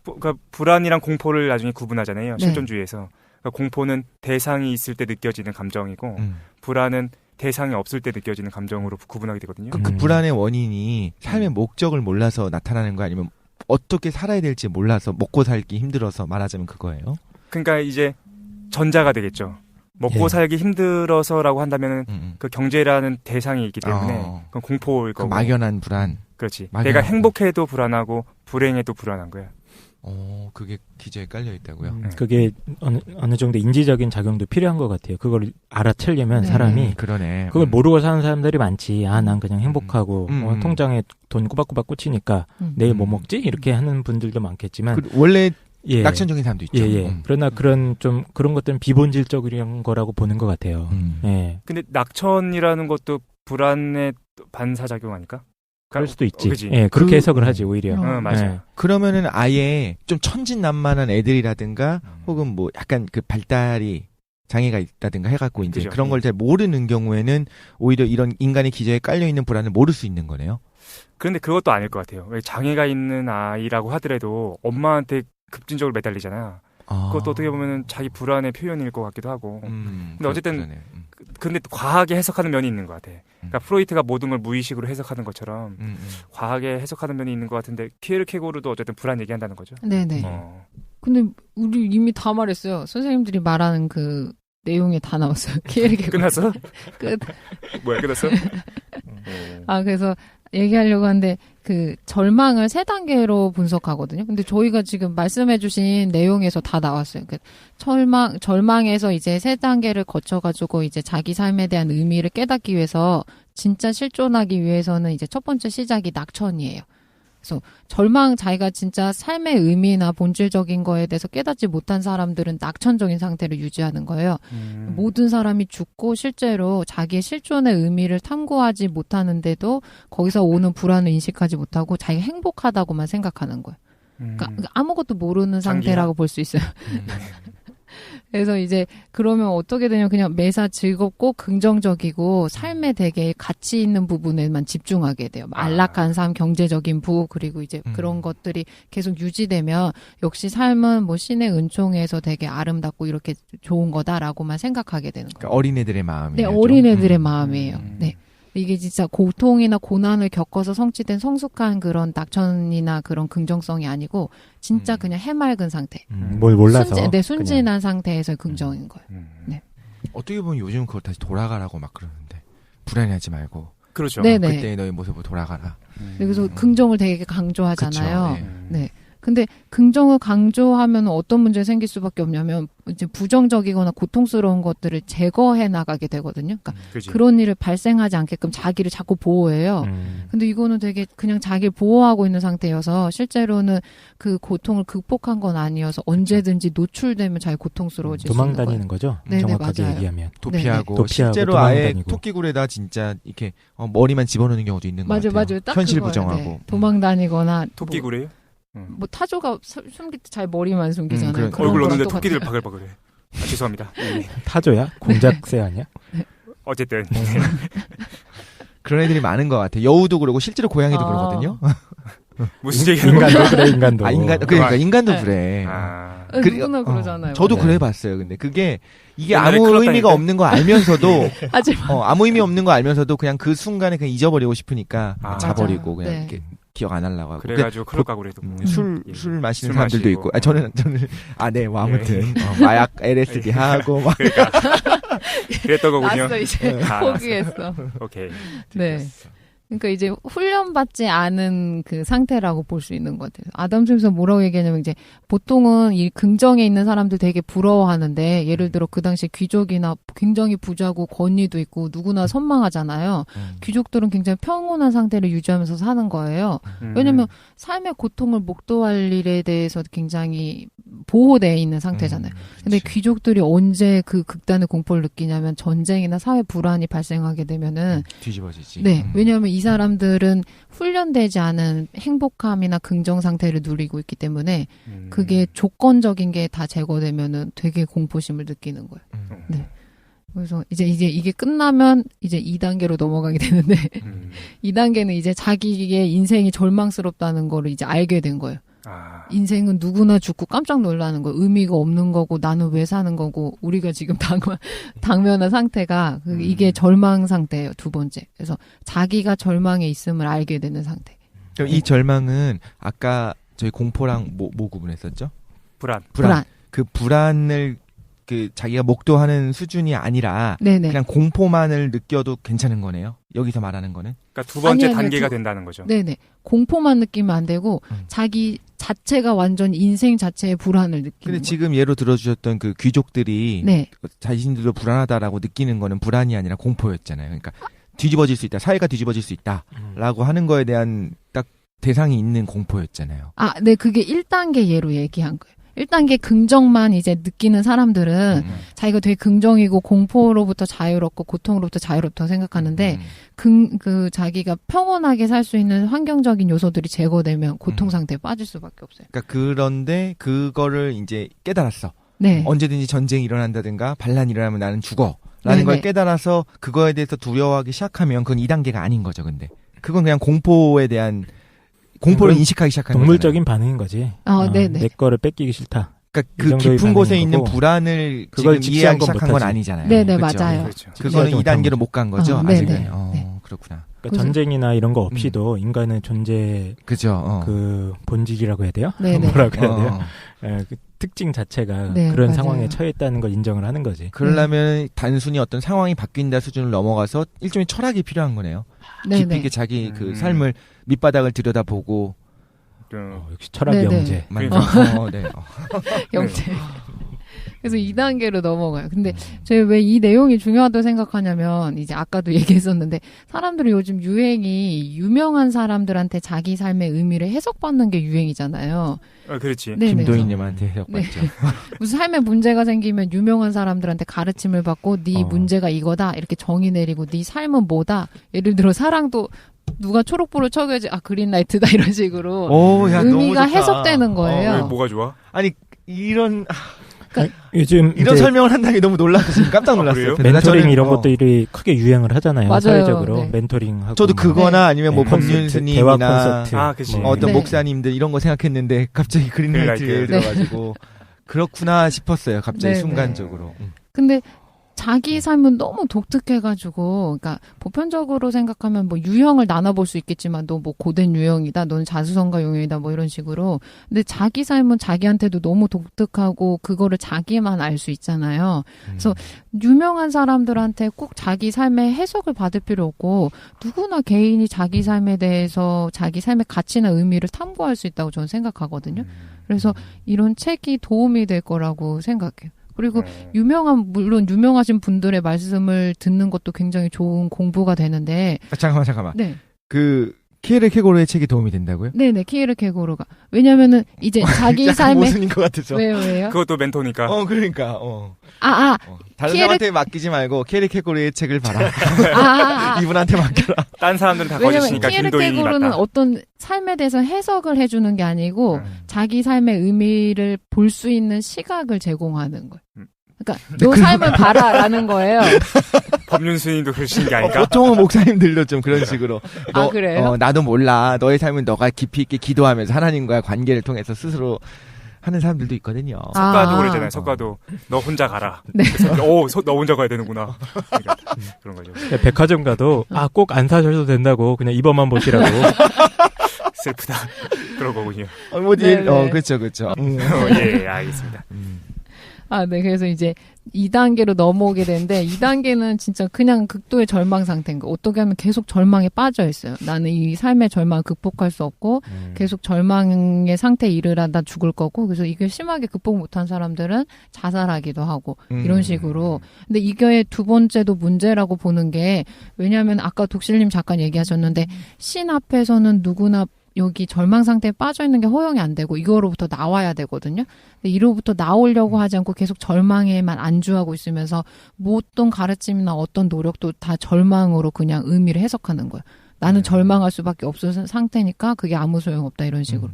그러니까 불안이랑 공포를 나중에 구분하잖아요. 네. 실존주의에서. 그러니까 공포는 대상이 있을 때 느껴지는 감정이고 불안은 대상이 없을 때 느껴지는 감정으로 구분하게 되거든요. 그 불안의 원인이 삶의 목적을 몰라서 나타나는 거 아니면 어떻게 살아야 될지 몰라서 먹고 살기 힘들어서 말하자면 그거예요? 그러니까 이제 전자가 되겠죠. 먹고 예. 살기 힘들어서라고 한다면 그 경제라는 대상이 있기 때문에 그건 공포일 그 거고. 막연한 불안. 그렇지. 막연한 내가 불안. 행복해도 불안하고 불행해도 불안한 거야. 그게 기저에 깔려 있다고요? 그게 어느 정도 인지적인 작용도 필요한 것 같아요. 그걸 알아채려면 네. 사람이 그러네. 그걸 모르고 사는 사람들이 많지. 난 그냥 행복하고 통장에 돈 꼬박꼬박 꽂히니까 내일 뭐 먹지? 이렇게 하는 분들도 많겠지만 원래 예. 낙천적인 사람도 있죠. 예. 그러나 그런 것들은 비본질적인 거라고 보는 것 같아요. 예. 근데 낙천이라는 것도 불안의 반사작용 아닐까? 그럴 수도 있지. 그치? 예, 그렇게 해석을 하지 오히려. 맞아요. 예. 그러면은 아예 좀 천진난만한 애들이라든가 혹은 뭐 약간 그 발달이 장애가 있다든가 해갖고 이제 그죠. 그런 걸 잘 모르는 경우에는 오히려 이런 인간의 기저에 깔려 있는 불안을 모를 수 있는 거네요. 그런데 그것도 아닐 것 같아요. 왜 장애가 있는 아이라고 하더라도 엄마한테 급진적으로 매달리잖아. 그것도 어떻게 보면 자기 불안의 표현일 것 같기도 하고. 근데 어쨌든 근데 과하게 해석하는 면이 있는 것 같아. 그러니까 프로이트가 모든 걸 무의식으로 해석하는 것처럼 과하게 해석하는 면이 있는 것 같은데 키에르케고르도 어쨌든 불안 얘기한다는 거죠. 네네. 근데 우리 이미 다 말했어요. 선생님들이 말하는 그 내용에 다 나왔어요. 키에르케고르. 끝났어? 끝. 뭐야 끝났어? 그래서 얘기하려고 하는데 그 절망을 3단계로 분석하거든요. 근데 저희가 지금 말씀해주신 내용에서 다 나왔어요. 그 절망에서 이제 3단계를 거쳐가지고 이제 자기 삶에 대한 의미를 깨닫기 위해서 진짜 실존하기 위해서는 이제 첫 번째 시작이 낙천이에요. 그래서 자기가 진짜 삶의 의미나 본질적인 거에 대해서 깨닫지 못한 사람들은 낙천적인 상태를 유지하는 거예요. 모든 사람이 죽고 실제로 자기의 실존의 의미를 탐구하지 못하는데도 거기서 오는 불안을 인식하지 못하고 자기가 행복하다고만 생각하는 거예요. 그러니까 아무것도 모르는 상태라고 볼 수 있어요. 그래서 이제 그러면 어떻게 되냐면 그냥 매사 즐겁고 긍정적이고 삶에 되게 가치 있는 부분에만 집중하게 돼요. 안락한 삶, 경제적인 부호 그리고 이제 그런 것들이 계속 유지되면 역시 삶은 뭐 신의 은총에서 되게 아름답고 이렇게 좋은 거다라고만 생각하게 되는 거예요. 그러니까 어린애들의 마음이에요. 네, 어린애들의 마음이에요. 네. 이게 진짜 고통이나 고난을 겪어서 성취된 성숙한 그런 낙천이나 그런 긍정성이 아니고 진짜 그냥 해맑은 상태. 뭘 몰라서. 순진한 상태에서의 긍정인 거예요. 네. 어떻게 보면 요즘 그걸 다시 돌아가라고 막 그러는데 불안해하지 말고. 그렇죠. 네네. 그때의 너의 모습으로 돌아가라. 그래서 긍정을 되게 강조하잖아요. 그쵸, 네. 근데 긍정을 강조하면 어떤 문제가 생길 수밖에 없냐면 이제 부정적이거나 고통스러운 것들을 제거해 나가게 되거든요. 그러니까 그런 일을 발생하지 않게끔 자기를 자꾸 보호해요. 근데 이거는 되게 그냥 자기를 보호하고 있는 상태여서 실제로는 그 고통을 극복한 건 아니어서 언제든지 노출되면 자기 고통스러워질 수 있는 도망다니는 거죠. 네네, 정확하게 맞아요. 얘기하면. 도피하고 실제로 아예 토끼굴에다 진짜 이렇게 머리만 집어넣는 경우도 있는 것 같아요. 맞아요. 딱 현실 그거예요. 부정하고. 네. 도망다니거나 토끼굴이에요? 뭐 타조가 숨길 때 잘 머리만 숨기잖아요. 그런 얼굴 거랑 넣는데 똑같아요. 토끼들 바글바글해. 죄송합니다. 타조야? 공작새 아니야? 어쨌든 그런 애들이 많은 것 같아요. 여우도 그러고 실제로 고양이도 그러거든요. 무슨 얘기하는 거야? 인간도 그래, 인간도. 그러니까 인간도 네. 그래. 누구나 그러잖아요. 저도 네. 그래 봤어요. 근데 이게 옛날에 아무 클럽 의미가 다닐 때? 없는 거 알면서도 하지만 아무 의미 없는 거 알면서도 그냥 그 순간에 그냥 잊어버리고 싶으니까 자버리고 맞아요. 그냥 네. 이렇게 기억 안 하려고 하고. 그래가지고 클럽 가고 그래도 술 마시는 술 사람들도 마시고. 있고. 저는 뭐 아무튼 마약 LSD 하고 막 그러니까 그랬던 거군요. 났어 이제 아, 포기했어. 오케이. 네. 그러니까 이제 훈련받지 않은 그 상태라고 볼 수 있는 것 같아요. 아담 스미스가 뭐라고 얘기하냐면 이제 보통은 이 긍정에 있는 사람들 되게 부러워하는데 예를 들어 그 당시 귀족이나 굉장히 부자고 권위도 있고 누구나 선망하잖아요. 귀족들은 굉장히 평온한 상태를 유지하면서 사는 거예요. 왜냐면 삶의 고통을 목도할 일에 대해서 굉장히 보호되어 있는 상태잖아요. 근데 귀족들이 언제 그 극단의 공포를 느끼냐면 전쟁이나 사회 불안이 발생하게 되면은 뒤집어지지. 네. 왜냐하면 이 사람들은 훈련되지 않은 행복함이나 긍정 상태를 누리고 있기 때문에 그게 조건적인 게 다 제거되면은 되게 공포심을 느끼는 거예요. 네. 그래서 이제 이게 끝나면 이제 2단계로 넘어가게 되는데 2단계는 이제 자기의 인생이 절망스럽다는 거를 이제 알게 된 거예요. 아, 인생은 누구나 죽고 깜짝 놀라는 거, 의미가 없는 거고 나는 왜 사는 거고 우리가 지금 당면한 상태가 이게 절망 상태예요. 두 번째. 그래서 자기가 절망에 있음을 알게 되는 상태. 그럼 이 절망은 아까 저희 공포랑 뭐 구분했었죠? 불안. 그 불안을 그 자기가 목도하는 수준이 아니라 네네. 그냥 공포만을 느껴도 괜찮은 거네요. 여기서 말하는 거는. 그러니까 두 번째 아니요, 단계가 된다는 거죠. 네네. 공포만 느끼면 안 되고 자기 자체가 완전 인생 자체의 불안을 느끼는 근데 거예요. 지금 예로 들어주셨던 그 귀족들이 네. 자신들도 불안하다라고 느끼는 거는 불안이 아니라 공포였잖아요. 그러니까 뒤집어질 수 있다. 사회가 뒤집어질 수 있다라고 하는 거에 대한 딱 대상이 있는 공포였잖아요. 아, 네. 그게 1단계 예로 얘기한 거예요. 1단계 긍정만 이제 느끼는 사람들은 자기가 되게 긍정이고 공포로부터 자유롭고 고통으로부터 자유롭다고 생각하는데 그 자기가 평온하게 살 수 있는 환경적인 요소들이 제거되면 고통 상태에 빠질 수밖에 없어요. 그러니까 그런데 그거를 이제 깨달았어. 네. 언제든지 전쟁이 일어난다든가 반란이 일어나면 나는 죽어. 네네. 라는 걸 깨달아서 그거에 대해서 두려워하기 시작하면 그건 2단계가 아닌 거죠, 근데. 그건 그냥 공포에 대한 공포를 인식하기 시작하는 동물적인 반응인 거지. 네네. 내 거를 뺏기기 싫다. 그러니까 이 그 정도의 깊은 곳에 반응인 있는 거고. 불안을 그걸 지금 직시한 이해하기 건 시작한 건 못하지. 아니잖아요. 네네, 그렇죠? 맞아요. 그렇죠. 그거는 직시하지 2단계로 못한 못 간 거죠, 네네. 아직은. 네. 그렇구나. 그러니까 전쟁이나 이런 거 없이도 인간의 존재 그죠. 그 본질이라고 해야 돼요? 네네. 뭐라고 해야 돼요? 그 특징 자체가 네, 그런 맞아요. 상황에 처해 있다는 걸 인정을 하는 거지. 그러려면 단순히 어떤 상황이 바뀐다 수준을 넘어가서 일종의 철학이 필요한 거네요. 깊이 네네. 있게 자기 그 삶을 밑바닥을 들여다보고 역시 철학 네네. 영재. 네. 영재. 그래서 2단계로 넘어가요. 근데 제가 왜 이 내용이 중요하다고 생각하냐면 이제 아까도 얘기했었는데 사람들이 요즘 유행이 유명한 사람들한테 자기 삶의 의미를 해석받는 게 유행이잖아요. 그렇지. 네네. 김도희님한테 해석받죠. 무슨 삶에 문제가 생기면 유명한 사람들한테 가르침을 받고 네 문제가 이거다 이렇게 정의 내리고 네 삶은 뭐다. 예를 들어 사랑도 누가 초록불을 켜야지 그린라이트다 이런 식으로 오, 야, 너무 의미가 좋다. 해석되는 왜 거예요. 뭐가 좋아? 아니 이런 요즘 이런 이제 설명을 한다는 게 너무 놀라서 지금 깜짝 놀랐어요. 그래요? 멘토링 저는, 이런 것들이 크게 유행을 하잖아요. 맞아요. 사회적으로 네. 멘토링하고. 저도 뭐 그거나 아니면 뭐 콘서트, 대화 법륜스님이나 콘서트. 그치. 뭐 어떤 네. 목사님들 이런 거 생각했는데 갑자기 그린라이트를 그린라이트. 들어가지고 그렇구나 싶었어요. 갑자기 네, 순간적으로. 근데 자기 삶은 너무 독특해가지고, 그러니까 보편적으로 생각하면 뭐 유형을 나눠볼 수 있겠지만, 너 뭐 고된 유형이다, 너는 자수성가 유형이다, 뭐 이런 식으로. 근데 자기 삶은 자기한테도 너무 독특하고 그거를 자기만 알 수 있잖아요. 그래서 유명한 사람들한테 꼭 자기 삶의 해석을 받을 필요 없고, 누구나 개인이 자기 삶에 대해서 자기 삶의 가치나 의미를 탐구할 수 있다고 저는 생각하거든요. 그래서 이런 책이 도움이 될 거라고 생각해요. 그리고 물론 유명하신 분들의 말씀을 듣는 것도 굉장히 좋은 공부가 되는데. 잠깐만. 네. 그 키에르 케고르의 책이 도움이 된다고요? 네네, 키에르 케고르가. 왜냐면은 이제 자기 약간 삶에. 모순인 것 같아서. 왜요? 그것도 멘토니까. 그러니까. 다른 키에르- 사람한테 맡기지 말고 키에르 케고르의 책을 봐라. 이분한테 맡겨라. 딴 사람들은 다 왜냐면 거짓이니까 키에르 김도인이 케고르는 맞다. 어떤 삶에 대해서 해석을 해주는 게 아니고 자기 삶의 의미를 볼 수 있는 시각을 제공하는 거예요. 그러니까 너 삶을 봐라라는 거예요. 법륜스님도 그러시는 게 아닐까? 보통은 목사님들도 좀 그런 식으로. 그래요? 나도 몰라. 너의 삶은 너가 깊이 있게 기도하면서 하나님과의 관계를 통해서 스스로 하는 사람들도 있거든요. 석가도 그러잖아요. 석가도 너 혼자 가라. 네. 그래서 너 혼자 가야 되는구나. 그러니까 그런 거죠. 백화점 가도 꼭 안 사셔도 된다고 그냥 입어만 보시라고. 슬프다. 그런 거군요. 네네. 그렇죠. 예, 알겠습니다. 네. 그래서 이제 2단계로 넘어오게 되는데 2단계는 진짜 그냥 극도의 절망 상태인 거. 어떻게 하면 계속 절망에 빠져 있어요. 나는 이 삶의 절망을 극복할 수 없고 계속 절망의 상태에 이르다 죽을 거고. 그래서 이게 심하게 극복 못한 사람들은 자살하기도 하고 이런 식으로. 근데 이게 두 번째도 문제라고 보는 게 왜냐하면 아까 독실님 잠깐 얘기하셨는데 신 앞에서는 누구나 여기 절망 상태에 빠져 있는 게 허용이 안 되고 이거로부터 나와야 되거든요. 근데 이로부터 나오려고 하지 않고 계속 절망에만 안주하고 있으면서 어떤 가르침이나 어떤 노력도 다 절망으로 그냥 의미를 해석하는 거예요. 나는 절망할 수밖에 없는 상태니까 그게 아무 소용없다 이런 식으로.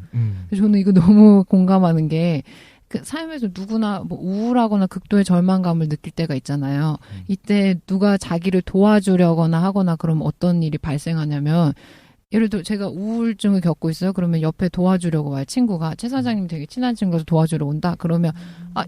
그래서 저는 이거 너무 공감하는 게 그 삶에서 누구나 뭐 우울하거나 극도의 절망감을 느낄 때가 있잖아요. 이때 누가 자기를 도와주려거나 하거나 그러면 어떤 일이 발생하냐면 예를 들어 제가 우울증을 겪고 있어요. 그러면 옆에 도와주려고 와요. 친구가 최 사장님 되게 친한 친구라서 도와주러 온다. 그러면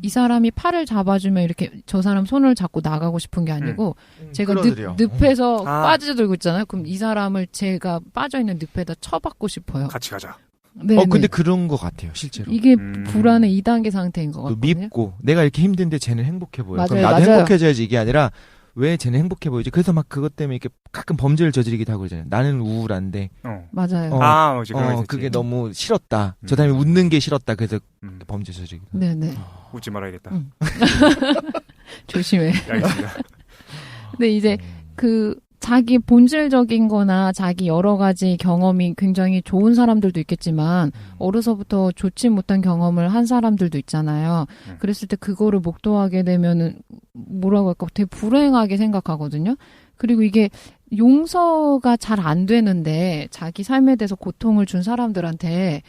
이 사람이 팔을 잡아주면 이렇게 저 사람 손을 잡고 나가고 싶은 게 아니고 제가 끌어들여. 늪에서 빠져들고 있잖아요. 그럼 이 사람을 제가 빠져있는 늪에다 쳐박고 싶어요. 같이 가자. 네, 근데 네. 그런 것 같아요, 실제로. 이게 불안의 2단계 상태인 것 또 같거든요. 밉고 내가 이렇게 힘든데 쟤는 행복해 보여. 그럼 맞아요, 나도 맞아요. 행복해져야지 이게 아니라 왜 쟤는 행복해 보이지? 그래서 막 그것 때문에 이렇게 가끔 범죄를 저지르기도 하고 그러잖아요. 나는 우울한데 맞아요. 맞아. 그런 거 있었지. 그게 너무 싫었다. 저 사람이 웃는 게 싫었다. 그래서 음. 범죄 저지르기도. 네네. 웃지 말아야겠다. 조심해. 알겠습니다. 근데 이제 그 자기 본질적인 거나 자기 여러 가지 경험이 굉장히 좋은 사람들도 있겠지만 어려서부터 좋지 못한 경험을 한 사람들도 있잖아요. 그랬을 때 그거를 목도하게 되면은 뭐라고 할까 되게 불행하게 생각하거든요. 그리고 이게 용서가 잘 안 되는데 자기 삶에 대해서 고통을 준 사람들한테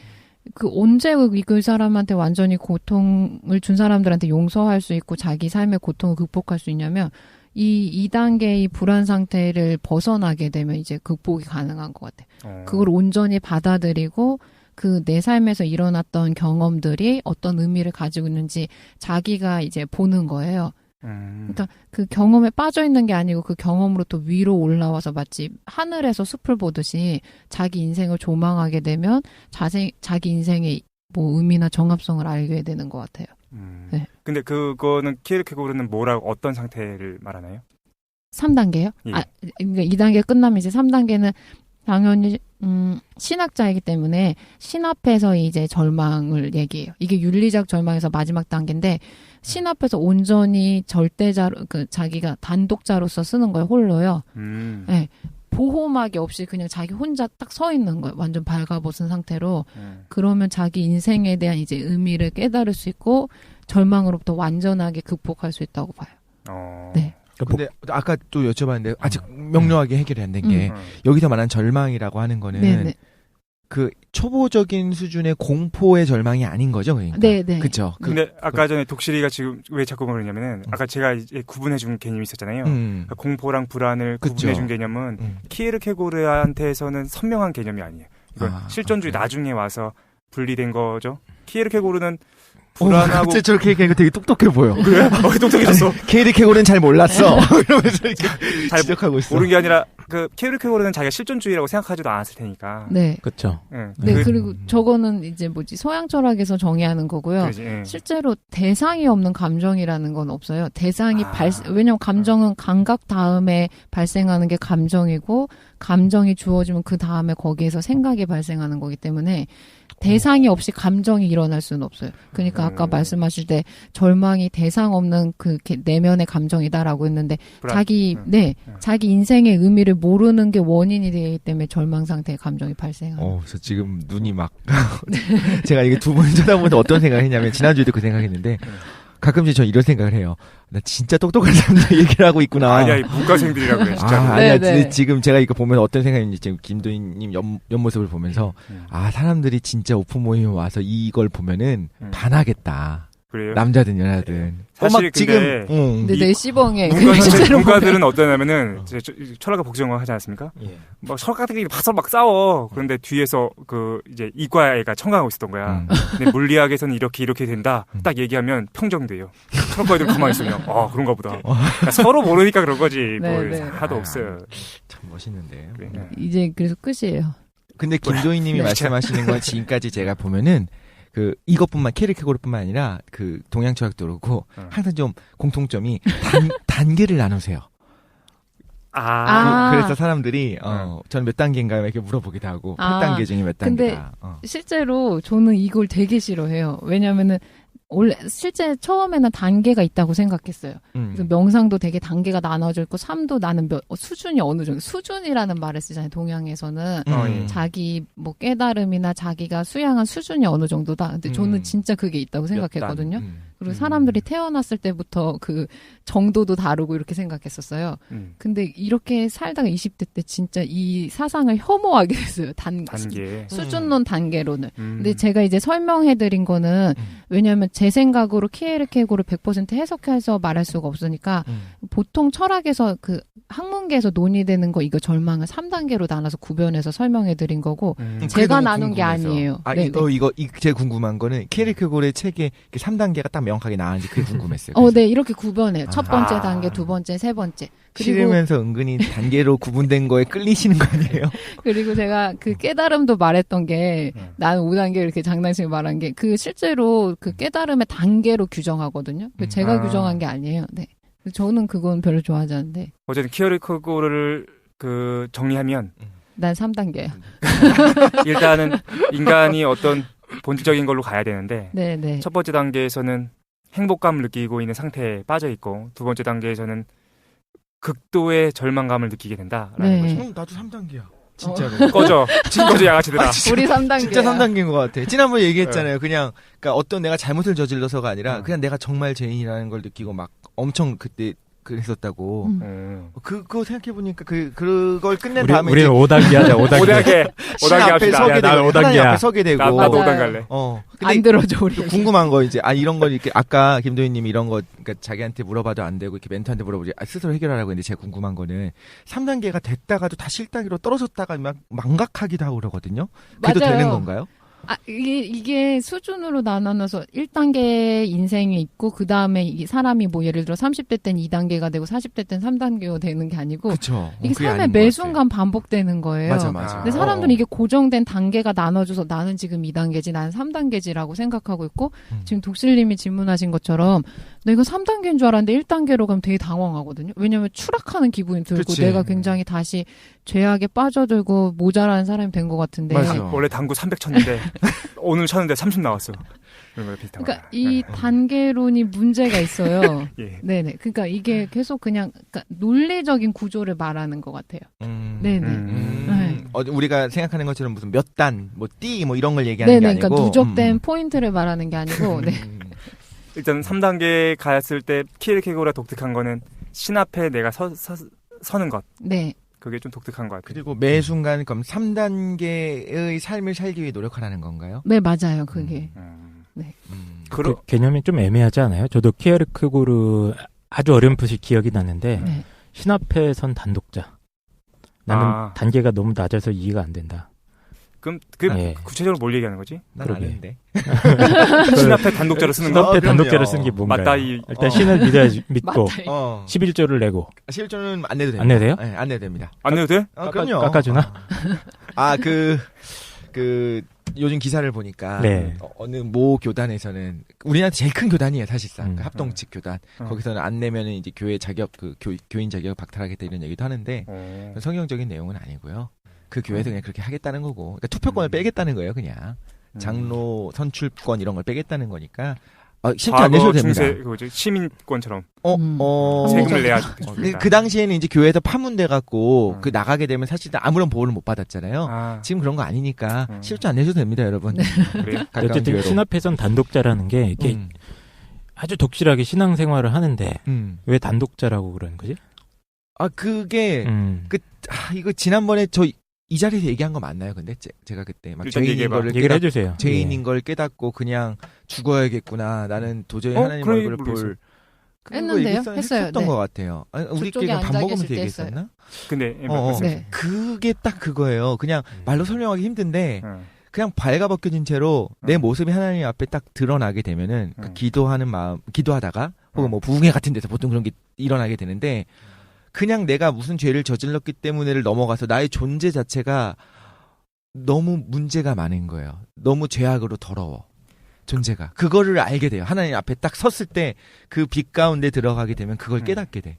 그 언제 그 사람한테 완전히 고통을 준 사람들한테 용서할 수 있고 자기 삶의 고통을 극복할 수 있냐면 이 2단계의 불안 상태를 벗어나게 되면 이제 극복이 가능한 것 같아요. 그걸 온전히 받아들이고 그 내 삶에서 일어났던 경험들이 어떤 의미를 가지고 있는지 자기가 이제 보는 거예요. 그러니까 그 경험에 빠져 있는 게 아니고 그 경험으로 또 위로 올라와서 마치 하늘에서 숲을 보듯이 자기 인생을 조망하게 되면 자기 인생의 뭐 의미나 정합성을 알게 되는 것 같아요. 네. 근데 그거는 키에르케고르는 뭐라고 어떤 상태를 말하나요? 3단계요? 예. 그러니까 2단계 끝나면 이제 3단계는 당연히 신학자이기 때문에 신 앞에서 이제 절망을 얘기해요. 이게 윤리적 절망에서 마지막 단계인데 신 앞에서 온전히 절대자로 자기가 단독자로서 쓰는 거예요. 홀로요. 네. 보호막이 없이 그냥 자기 혼자 딱 서 있는 거예요. 완전 발가벗은 상태로. 그러면 자기 인생에 대한 이제 의미를 깨달을 수 있고 절망으로부터 완전하게 극복할 수 있다고 봐요. 네. 근데 아까 또 여쭤봤는데 아직 명료하게 해결이 안 된 게 여기서 말하는 절망이라고 하는 거는 네네. 그 초보적인 수준의 공포의 절망이 아닌 거죠, 그러니까. 네네. 그렇죠. 근데 아까 전에 독실이가 지금 왜 자꾸 그러냐면은 아까 제가 이제 구분해준 개념이 있었잖아요. 그러니까 공포랑 불안을 그쵸. 구분해준 개념은 키에르케고르한테서는 선명한 개념이 아니에요. 이건 실존주의 나중에 와서 분리된 거죠. 키에르케고르는 불안하고 갑자기 저렇게 얘기하니까 되게 똑똑해 보여. 그래? 똑똑해졌어. 케이르케고르는 잘 몰랐어. 이러면서 이렇게 잘 지적하고 있어. 모르는 게 아니라 그 키에르케고르는 자기가 실존주의라고 생각하지도 않았을 테니까. 네. 그렇죠. 네, 그리고 저거는 이제 서양 철학에서 정의하는 거고요. 그러지, 실제로 대상이 없는 감정이라는 건 없어요. 대상이 왜냐면 감정은 감각 다음에 발생하는 게 감정이고 감정이 주어지면 그 다음에 거기에서 생각이 발생하는 거기 때문에 대상이 없이 감정이 일어날 수는 없어요. 그러니까 아까 말씀하실 때 절망이 대상 없는 그 내면의 감정이다라고 했는데 자기 인생의 의미를 모르는 게 원인이 되기 때문에 절망 상태의 감정이 발생하는. 저 지금 눈이 막 제가 이게 두 번 쳐다보는데 어떤 생각을 했냐면 지난주에도 그 생각했는데 가끔씩 전 이런 생각을 해요. 나 진짜 똑똑한 사람들 얘기를 하고 있구나. 아니야, 문과생들이라고 그래, 진짜. 아니야, 지금 제가 이거 보면 어떤 생각인지 지금 김도희님 옆모습을 보면서 사람들이 진짜 오픈 모임에 와서 이걸 보면은 반하겠다. 그래요? 네. 남자든 여자든. 사실 지금 근데 내 시봉에 문과들은 어떠냐면은 철학과 복지영화 하지 않았습니까? 막 철학가들이 막 싸워. 그런데 뒤에서 그 이제 이과애가 청강하고 있었던 거야. 근데 물리학에서는 이렇게 된다. 딱 얘기하면 평정돼요. 철학가들 가만히 있으면 그런가 보다. 그러니까 서로 모르니까 그런 거지. 하도 없어요. 참 멋있는데. 그래. 이제 그래서 끝이에요. 근데 김도희님이 말씀하시는 건 지금까지 제가 보면은 이것뿐만 키에르케고르뿐만 아니라 그 동양 철학도 그렇고 항상 좀 공통점이 단계를 나누세요. 그래서 사람들이 저는 몇 단계인가요? 이렇게 물어보기도 하고 8단계 중에 몇 단계다. 근데 실제로 저는 이걸 되게 싫어해요. 왜냐면은 원래 실제 처음에는 단계가 있다고 생각했어요. 그래서 명상도 되게 단계가 나눠져 있고 삶도 나는 수준이 어느 정도 수준이라는 말을 쓰잖아요. 동양에서는 자기 뭐 깨달음이나 자기가 수양한 수준이 어느 정도다. 근데 저는 진짜 그게 있다고 생각했거든요. 그리고 사람들이 태어났을 때부터 그 정도도 다르고 이렇게 생각했었어요. 근데 이렇게 살다가 20대 때 진짜 이 사상을 혐오하게 됐어요. 단계. 수준론 단계론을. 근데 제가 이제 설명해드린 거는 왜냐하면 제 생각으로 키에르케고르 100% 해석해서 말할 수가 없으니까 보통 철학에서 그 학문계에서 논의되는 거 이거 절망을 3단계로 나눠서 구별해서 설명해 드린 거고 그게 제가 너무 나눈 게 궁금해서. 아니에요. 아, 네, 이거 제일 궁금한 거는 키에르케고르의 책에 3단계가 딱 명확하게 나왔는지 그게 궁금했어요. 네, 이렇게 구분해요. 첫 번째 아. 단계, 두 번째, 세 번째. 그리고 싫으면서 은근히 단계로 구분된 거에 끌리시는 거 아니에요? 그리고 제가 그 깨달음도 말했던 게 네. 나는 5단계 이렇게 장난식으로 말한 게 그 실제로 그 깨달음의 단계로 규정하거든요. 그 제가 아. 규정한 게 아니에요. 네. 저는 그건 별로 좋아하지 않는데 어쨌든 키에르케고르를 정리하면 난 3단계야. 일단은 인간이 어떤 본질적인 걸로 가야 되는데 네, 네. 첫 번째 단계에서는 행복감을 느끼고 있는 상태에 빠져 있고 두 번째 단계에서는 극도의 절망감을 느끼게 된다라는 네. 거죠. 나도 3단계야. 진짜로. 꺼져 양아치들아. 우리 3단계야. 진짜 3단계인 것 같아. 지난번에 얘기했잖아요. 그냥, 그러니까 어떤 내가 잘못을 저질러서가 아니라, 그냥 내가 정말 죄인이라는 걸 느끼고 막 엄청 그때 그랬었다고. 그거 생각해보니까 그걸 끝낸 다음에. 우리는 5단계 하자, 5단계. 5단계 앞에 합시다. 서게 야, 되고, 나는 5단계 야. 하나님 앞에 서게 되고. 나도 맞아요. 5단 갈래. 근데 안 들어줘 우리. 궁금한 거 이제 이런 걸 이렇게 아까 김도희님이 이런 거 그러니까 자기한테 물어봐도 안 되고 이렇게 멘토한테 물어보지 스스로 해결하라고 했는데 제가 궁금한 거는 3단계가 됐다가도 다시 1단계로 떨어졌다가 막 망각하기도 하고 그러거든요. 그래도 맞아요. 되는 건가요? 이게 수준으로 나눠서 1단계 인생이 있고, 그 다음에 이 사람이 뭐 예를 들어 30대 땐 2단계가 되고 40대 땐 3단계가 되는 게 아니고, 그렇죠. 이게 삶의 매 순간 반복되는 거예요. 맞아. 근데 사람들은 이게 고정된 단계가 나눠져서 나는 지금 2단계지, 나는 3단계지라고 생각하고 있고, 지금 독실님이 질문하신 것처럼 내가 3단계인 줄 알았는데 1단계로 가면 되게 당황하거든요. 왜냐면 추락하는 기분이 들고 그치. 내가 굉장히 다시 죄악에 빠져들고 모자란 사람이 된 것 같은데. 맞아. 원래 당구 300 쳤는데 오늘 쳤는데 30 나왔어. 그런 거 비슷한 그러니까 거야. 이 단계론이 문제가 있어요. 예. 네네. 그러니까 이게 계속 그냥 그러니까 논리적인 구조를 말하는 것 같아요. 네네. 우리가 생각하는 것처럼 무슨 몇 단, 뭐 띠, 뭐 이런 걸 얘기하는 네네. 게 아니고 그러니까 누적된 포인트를 말하는 게 아니고. 네. 일단 3단계 갔을 때 키에르케고르가 독특한 거는 신 앞에 내가 서는 것. 네. 그게 좀 독특한 것 같아요. 그리고 매 순간 그럼 3단계의 삶을 살기 위해 노력하라는 건가요? 네, 맞아요. 그게. 그 개념이 좀 애매하지 않아요? 저도 키에르케고르 아주 어렴풋이 기억이 나는데 네. 신 앞에 선 단독자. 나는 아. 단계가 너무 낮아서 이해가 안 된다. 그럼 네. 구체적으로 뭘 얘기하는 거지? 난 그러게. 아는데. 신 앞에 단독자로 쓰는 신 거? 앞에 그럼요. 단독자를 쓴 게 뭔가요? 맞다이. 일단 신을 믿고 맞다. 11조를 내고 실존은 안 내도 됩니다. 안 내도 돼요? 네, 안 내도 됩니다. 안 내도 돼? 그럼요. 깎아주나? 요즘 기사를 보니까 네. 어느 모 교단에서는 우리나라 제일 큰 교단이에요 사실상 그 음. 합동 측 교단 음. 거기서는 안 내면은 이제 교회 자격 교인 자격 박탈하겠다 이런 얘기도 하는데 성경적인 내용은 아니고요. 그 교회에서 그냥 그렇게 하겠다는 거고 그러니까 투표권을 빼겠다는 거예요 그냥 장로 선출권 이런 걸 빼겠다는 거니까 실제 안 내셔도 됩니다. 중세 그거지 시민권처럼 세금을 세금을 내야지. 그 당시에는 이제 교회에서 파문돼 갖고 음. 그 나가게 되면 사실 아무런 보호를 못 받았잖아요. 아, 지금 그런 거 아니니까 실제 안 내셔도 됩니다, 여러분. 그래요? 가까운 어쨌든 교회로. 신 앞에 선 단독자라는 게 이렇게 아주 독실하게 신앙생활을 하는데 왜 단독자라고 그러는 거지? 그게 이거 지난번에 저 이 자리에서 얘기한 거 맞나요? 근데 제가 그때 막 일단 죄인인 얘기해봐. 거를 얘기를 해주세요. 죄인인 예. 걸 깨닫고 그냥 죽어야겠구나. 나는 도저히 어? 하나님 그런 얼굴을 얘기 볼 모르겠어요. 했는데요? 했어요. 했었던 네. 것 같아요. 우리끼리 저쪽에 밥 앉아 먹으면서 계실 때 얘기했었나? 근데 네. 그게 딱 그거예요. 그냥 말로 설명하기 힘든데 응. 그냥 발가벗겨진 채로 내 모습이 하나님 앞에 딱 드러나게 되면은 그 기도하는 마음, 기도하다가 혹은 뭐 부흥회 같은 데서 보통 그런 게 일어나게 되는데 그냥 내가 무슨 죄를 저질렀기 때문에를 넘어가서 나의 존재 자체가 너무 문제가 많은 거예요. 너무 죄악으로 더러워. 존재가. 그거를 알게 돼요. 하나님 앞에 딱 섰을 때 그 빛 가운데 들어가게 되면 그걸 깨닫게 돼.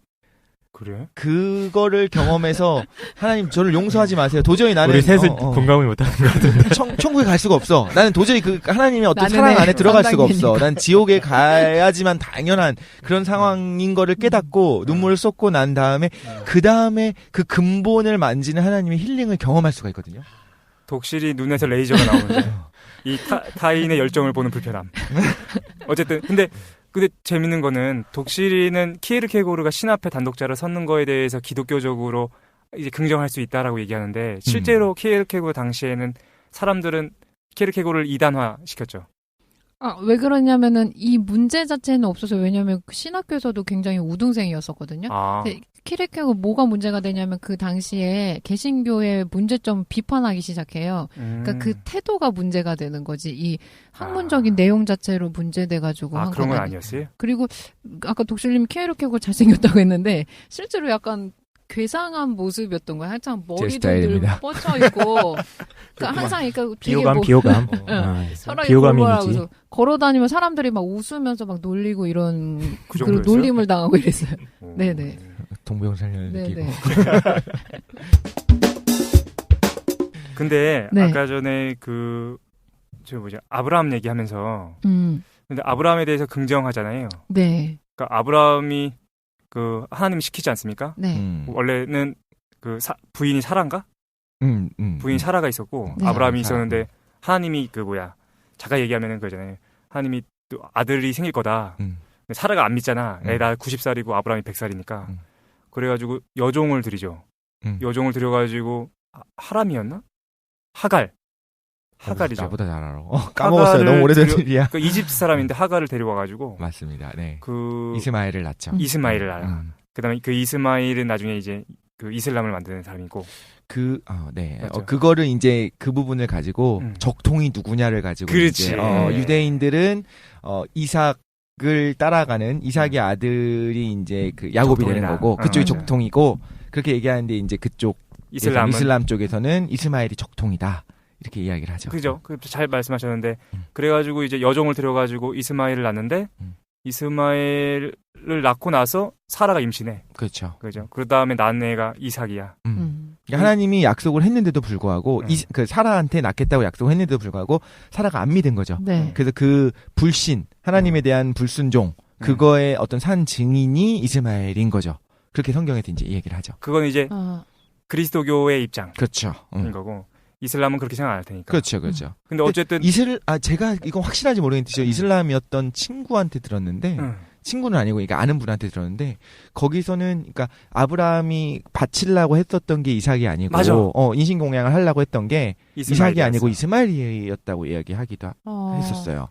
그래? 그거를 경험해서 하나님 저를 용서하지 마세요. 도저히 나는 우리 셋은 공감을 못하는 것 같은데. 천국에 갈 수가 없어. 나는 도저히 그 하나님의 어떤 나는 사랑 안에 들어갈 수가 없어. 상당히니까. 난 지옥에 가야지만 당연한 그런 상황인 거를 깨닫고 눈물을 쏟고 난 다음에 그 다음에 그 근본을 만지는 하나님의 힐링을 경험할 수가 있거든요. 독실이 눈에서 레이저가 나오는데 이 타인의 열정을 보는 불편함. 어쨌든 근데 재밌는 거는 독실이는 키에르케고르가 신 앞에 단독자로 섰는 거에 대해서 기독교적으로 이제 긍정할 수 있다라고 얘기하는데 실제로 키에르케고르 당시에는 사람들은 키에르케고르를 이단화 시켰죠. 왜 그러냐면은 이 문제 자체는 없어서 왜냐면 그 신학교에서도 굉장히 우등생이었었거든요. 아, 근데 키르케고 뭐가 문제가 되냐면 그 당시에 개신교의 문제점 비판하기 시작해요. 그러니까 그 태도가 문제가 되는 거지. 이 학문적인 내용 자체로 문제돼가지고 한 그런 건 건 아니었어요? 그리고 아까 독실님 키르케고 잘생겼다고 했는데 실제로 약간 괴상한 모습이었던 거야. 한참 머리도 늘 스타일입니다. 뻗쳐 있고, 그러니까 항상 그러니까 되게 비호감, 비호감. 사람이 비호감 골골하고 이미지. 걸어다니면 사람들이 막 웃으면서 막 놀리고 이런 그 그 정도였어요? 놀림을 당하고 이랬어요. 네네. 동병살련을 느끼고. 네네. 근데 네. 아까 전에 아브라함 얘기하면서 근데 아브라함에 대해서 긍정하잖아요. 네. 그러니까 아브라함이 하나님이 시키지 않습니까? 네. 원래는 부인이 사라인가? 부인이 사라가 있었고 네. 아브라함이 사라. 있었는데 하나님이 자가 얘기하면은 그러잖아요. 하나님이 또 아들이 생길 거다. 근데 사라가 안 믿잖아. 나 90살이고 아브라함이 100살이니까. 그래가지고 여종을 들이죠. 여종을 들여가지고 하람이었나? 하갈이죠. 나보다 잘 알아. 까먹었어요. 너무 오래된 일이야. 그 이집트 사람인데 하갈을 데려와가지고 맞습니다. 네. 그 이스마엘을 낳죠. 이스마엘을 낳아. 그다음에 그 이스마엘은 나중에 이제 그 이슬람을 만드는 사람이고. 네. 맞죠. 그거를 이제 그 부분을 가지고 적통이 누구냐를 가지고 그렇지. 이제 유대인들은 이삭을 따라가는 이삭의 아들이 이제 그 야곱이 되는 적통이다. 거고 그쪽이 맞아요. 적통이고 그렇게 얘기하는데 이제 그쪽 이슬람 쪽에서는 이스마엘이 적통이다. 이렇게 이야기를 하죠. 그죠? 잘 말씀하셨는데 그래가지고 이제 여종을 데려가지고 이스마엘을 낳는데 이스마엘을 낳고 나서 사라가 임신해. 그렇죠. 그죠? 그 다음에 낳은 애가 이삭이야. 그러니까 하나님이 약속을 했는데도 불구하고 그 사라한테 낳겠다고 약속을 했는데도 불구하고 사라가 안 믿은 거죠. 네. 그래서 그 불신, 하나님에 대한 불순종, 그거의 어떤 산 증인이 이스마엘인 거죠. 그렇게 성경에서 이제 얘기를 하죠. 그건 이제 그리스도교의 입장인 그렇죠. 거고 이슬람은 그렇게 생각 안 할 테니까. 그렇죠, 그렇죠. 근데 어쨌든 제가 이건 확실하지 모르겠는데 이슬람이었던 친구한테 들었는데 친구는 아니고 그러니까 아는 분한테 들었는데 거기서는 그러니까 아브라함이 바치려고 했었던 게 이삭이 아니고 맞아. 인신공양을 하려고 했던 게 이삭이 아니고 이스마엘이었어. 이스마엘이었다고 이야기하기도 했었어요.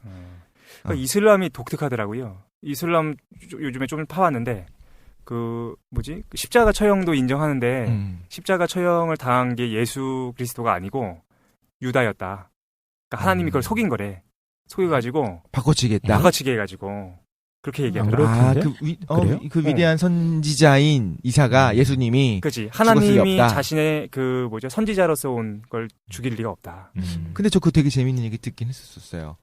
그러니까 이슬람이 독특하더라고요. 이슬람 요즘에 좀 파왔는데 십자가 처형도 인정하는데 십자가 처형을 당한 게 예수 그리스도가 아니고 유다였다. 그러니까 하나님이 그걸 속인 거래. 속여가지고 바꿔치겠다. 바꿔치게 해가지고 그렇게 얘기하더라고요. 그래요? 그 위대한 선지자인 이사가 예수님이 그렇지. 죽었을 리 하나님이 없다. 자신의 선지자로서 온 걸 죽일 리가 없다. 근데 저 그거 되게 재밌는 얘기 듣긴 했었어요.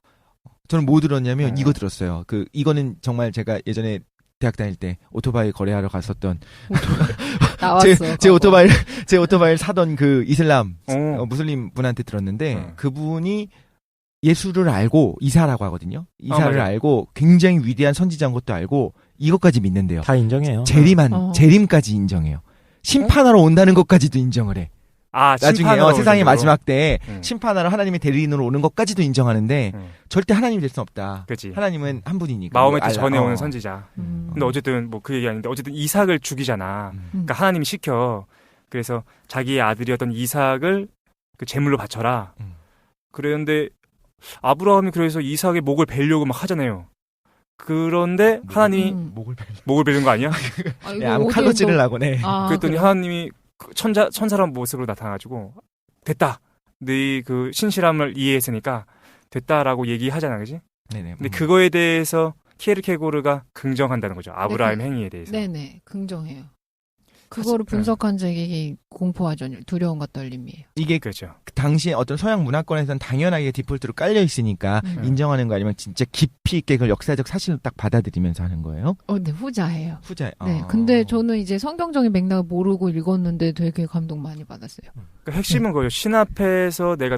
저는 뭐 들었냐면 이거 들었어요. 이거는 정말 제가 예전에 대학 다닐 때 오토바이 거래하러 갔었던 나왔어. 제 오토바이를 사던 그 이슬람 무슬림 분한테 들었는데 그분이 예수를 알고 이사라고 하거든요. 이사를 알고 굉장히 위대한 선지자인 것도 알고 이것까지 믿는데요. 다 인정해요. 재림까지 인정해요. 심판하러 온다는 것까지도 인정을 해. 나중에 세상의 마지막 때에 심판하러 하나님의 대리인으로 오는 것까지도 인정하는데 절대 하나님이 될 수 없다. 그치. 하나님은 한 분이니까. 마호메트 전에 오는 선지자. 근데 어쨌든 그 얘기 아닌데 어쨌든 이삭을 죽이잖아. 그러니까 하나님이 시켜. 그래서 자기의 아들이었던 이삭을 그 제물로 바쳐라. 그런데 아브라함이 그래서 이삭의 목을 베려고 막 하잖아요. 그런데 하나님이 목을 베는 거 아니야? 칼로 찌르려고 네. 그랬더니 하나님이 천사란 모습으로 나타나가지고 됐다. 네 그 신실함을 이해했으니까 됐다라고 얘기하잖아, 그지? 네네. 근데 그거에 대해서 키에르케고르가 긍정한다는 거죠. 아브라함 행위에 대해서. 네네, 긍정해요. 그거를 분석한 적이 공포와 두려움과 떨림이에요. 이게 그렇죠. 그 당시에 어떤 서양 문화권에서는 당연하게 디폴트로 깔려 있으니까 인정하는 거 아니면 진짜 깊이 있게 그걸 역사적 사실로 딱 받아들이면서 하는 거예요? 네, 후자예요. 후자. 네, 근데 저는 이제 성경적인 맥락을 모르고 읽었는데 되게 감동 많이 받았어요. 그러니까 핵심은 그거예요. 신 앞에서 내가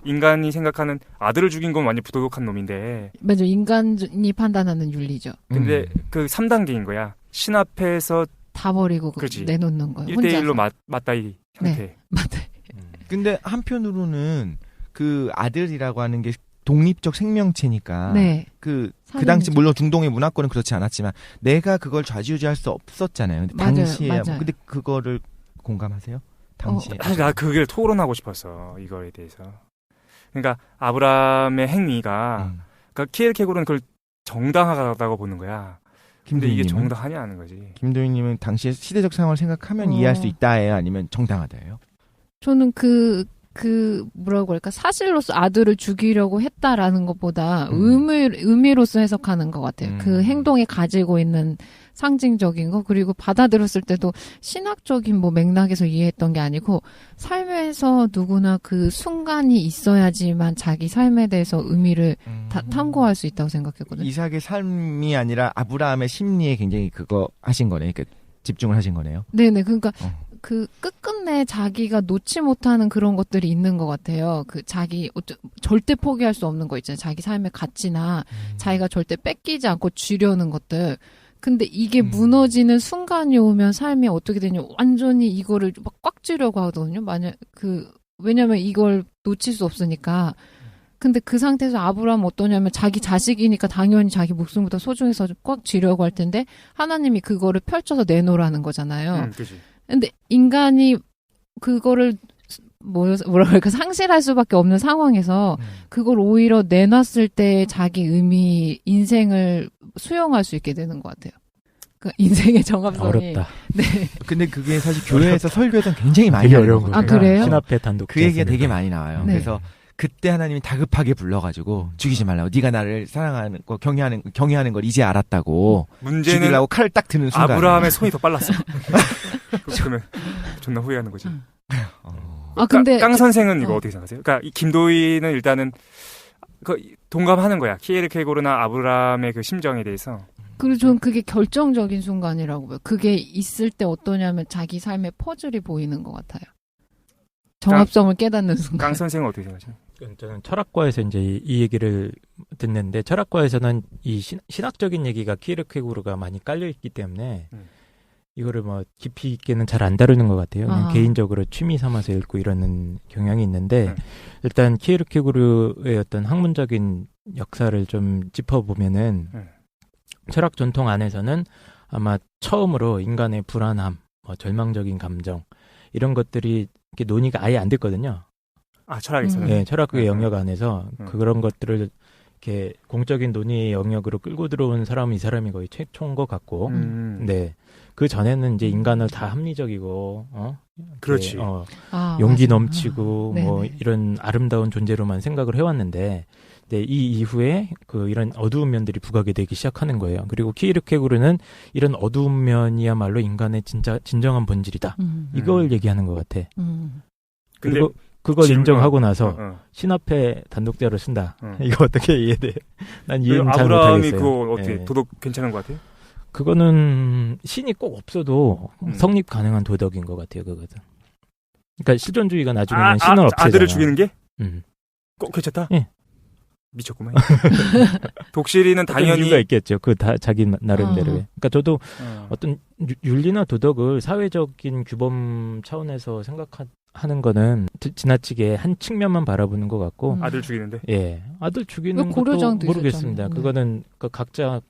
인간이 생각하는 아들을 죽인 건 완전 부도덕한 놈인데. 맞아, 인간이 판단하는 윤리죠. 근데 그 3단계인 거야. 신 앞에서 다 버리고 내놓는 거예요. 1대1로 맞다이 형태. 네, 맞다이. 근데 한편으로는 그 아들이라고 하는 게 독립적 생명체니까 네. 그 당시 물론 중동의 문화권은 그렇지 않았지만 내가 그걸 좌지우지할 수 없었잖아요. 근데 당시에 맞아요. 근데 그거를 공감하세요? 당시에. 나 그걸 토론하고 싶었어. 이거에 대해서. 그러니까 아브라함의 행위가 그러니까 키엘케고르는 그걸 정당하다고 보는 거야. 근데 이게 김도희님은? 정당하냐 하는 거지. 김도희님은 당시의 시대적 상황을 생각하면 어. 이해할 수 있다예요? 아니면 정당하다예요? 저는 뭐라고 할까, 사실로서 아들을 죽이려고 했다라는 것보다 의미로서 해석하는 것 같아요. 그 행동이 가지고 있는 상징적인 거, 그리고 받아들였을 때도 신학적인 뭐 맥락에서 이해했던 게 아니고, 삶에서 누구나 그 순간이 있어야지만 자기 삶에 대해서 의미를 탐구할 수 있다고 생각했거든요. 이삭의 삶이 아니라 아브라함의 심리에 굉장히 그거 하신 거네. 그러니까 집중을 하신 거네요. 네네. 그러니까 그 끝끝내 자기가 놓지 못하는 그런 것들이 있는 것 같아요. 그 자기 절대 포기할 수 없는 거 있잖아요. 자기 삶의 가치나 자기가 절대 뺏기지 않고 쥐려는 것들. 근데 이게 무너지는 순간이 오면 삶이 어떻게 되냐, 완전히 이거를 막 꽉 쥐려고 하거든요. 왜냐면 이걸 놓칠 수 없으니까. 근데 그 상태에서 아브라함은 어떠냐면 자기 자식이니까 당연히 자기 목숨보다 소중해서 꽉 쥐려고 할 텐데, 하나님이 그거를 펼쳐서 내놓으라는 거잖아요. 그치. 근데 인간이 그거를 뭐라 그럴까, 상실할 수밖에 없는 상황에서 그걸 오히려 내놨을 때 자기 의미, 인생을 수용할 수 있게 되는 것 같아요. 그 인생의 정합성이. 어렵다. 네. 근데 그게 사실 교회에서 설교에서는 굉장히 많이 되게 하는 어려운 거예요. 아, 그래요? 신앞에 단독. 그 얘기가 되게 많이 나와요. 네. 그래서 그때 하나님이 다급하게 불러가지고 죽이지 말라고. 네가 나를 사랑하는 거, 경외하는 걸 이제 알았다고. 문제는 죽이려고 칼을 딱 드는 순간. 아브라함의 손이 더 빨랐어. 그러면 존나 후회하는 거지. 아, 근데. 깡 선생은 이거 어떻게 생각하세요? 그러니까 이 김도희는 일단은 동감하는 거야. 키에르케고르나 아브라함의 그 심정에 대해서. 그리고 저는 그게 결정적인 순간이라고 봐요. 그게 있을 때 어떠냐면 자기 삶의 퍼즐이 보이는 것 같아요. 정합성을 깨닫는 순간. 깡 선생은 어떻게 생각하세요? 저는 철학과에서 이제 이 얘기를 듣는데, 철학과에서는 이 신학적인 얘기가 키에르케고르가 많이 깔려 있기 때문에 이거를 뭐 깊이 있게는 잘 안 다루는 것 같아요. 그냥 개인적으로 취미 삼아서 읽고 이러는 경향이 있는데, 일단 키에르케고르의 어떤 학문적인 역사를 좀 짚어보면은 철학 전통 안에서는 아마 처음으로 인간의 불안함, 절망적인 감정, 이런 것들이 이렇게 논의가 아예 안 됐거든요. 아, 철학에서는? 네, 철학의 영역 안에서 그런 것들을 이렇게 공적인 논의의 영역으로 끌고 들어온 사람은 이 사람이 거의 최초인 것 같고, 네. 그 전에는 이제 인간을 다 합리적이고, 그렇지. 용기 맞아. 넘치고, 뭐, 이런 아름다운 존재로만 생각을 해왔는데, 네, 이 이후에 이런 어두운 면들이 부각이 되기 시작하는 거예요. 그리고 키에르케고르는 이런 어두운 면이야말로 인간의 진정한 본질이다. 이걸 얘기하는 것 같아. 그리고 그걸 인정하고 나서 신앞에 단독자를 쓴다. 이거 어떻게 이해돼? 난 이해는 잘 못하겠어요. 아브라함이 그거 어떻게 네. 도덕 괜찮은 것 같아요? 그거는 신이 꼭 없어도 성립 가능한 도덕인 것 같아요. 그거는. 그러니까 실존주의가 나중에는 신을 없애잖아. 아들을 죽이는 게? 음. 꼭 괜찮다? 예. 미쳤구만. 독실이는 당연히 이유가 있겠죠. 자기 나름대로. 그러니까 저도 어떤 윤리나 도덕을 사회적인 규범 차원에서 생각하는 거는 지나치게 한 측면만 바라보는 것 같고. 아들 죽이는데? 예, 아들 죽이는 것도 모르겠습니다. 그거는 각자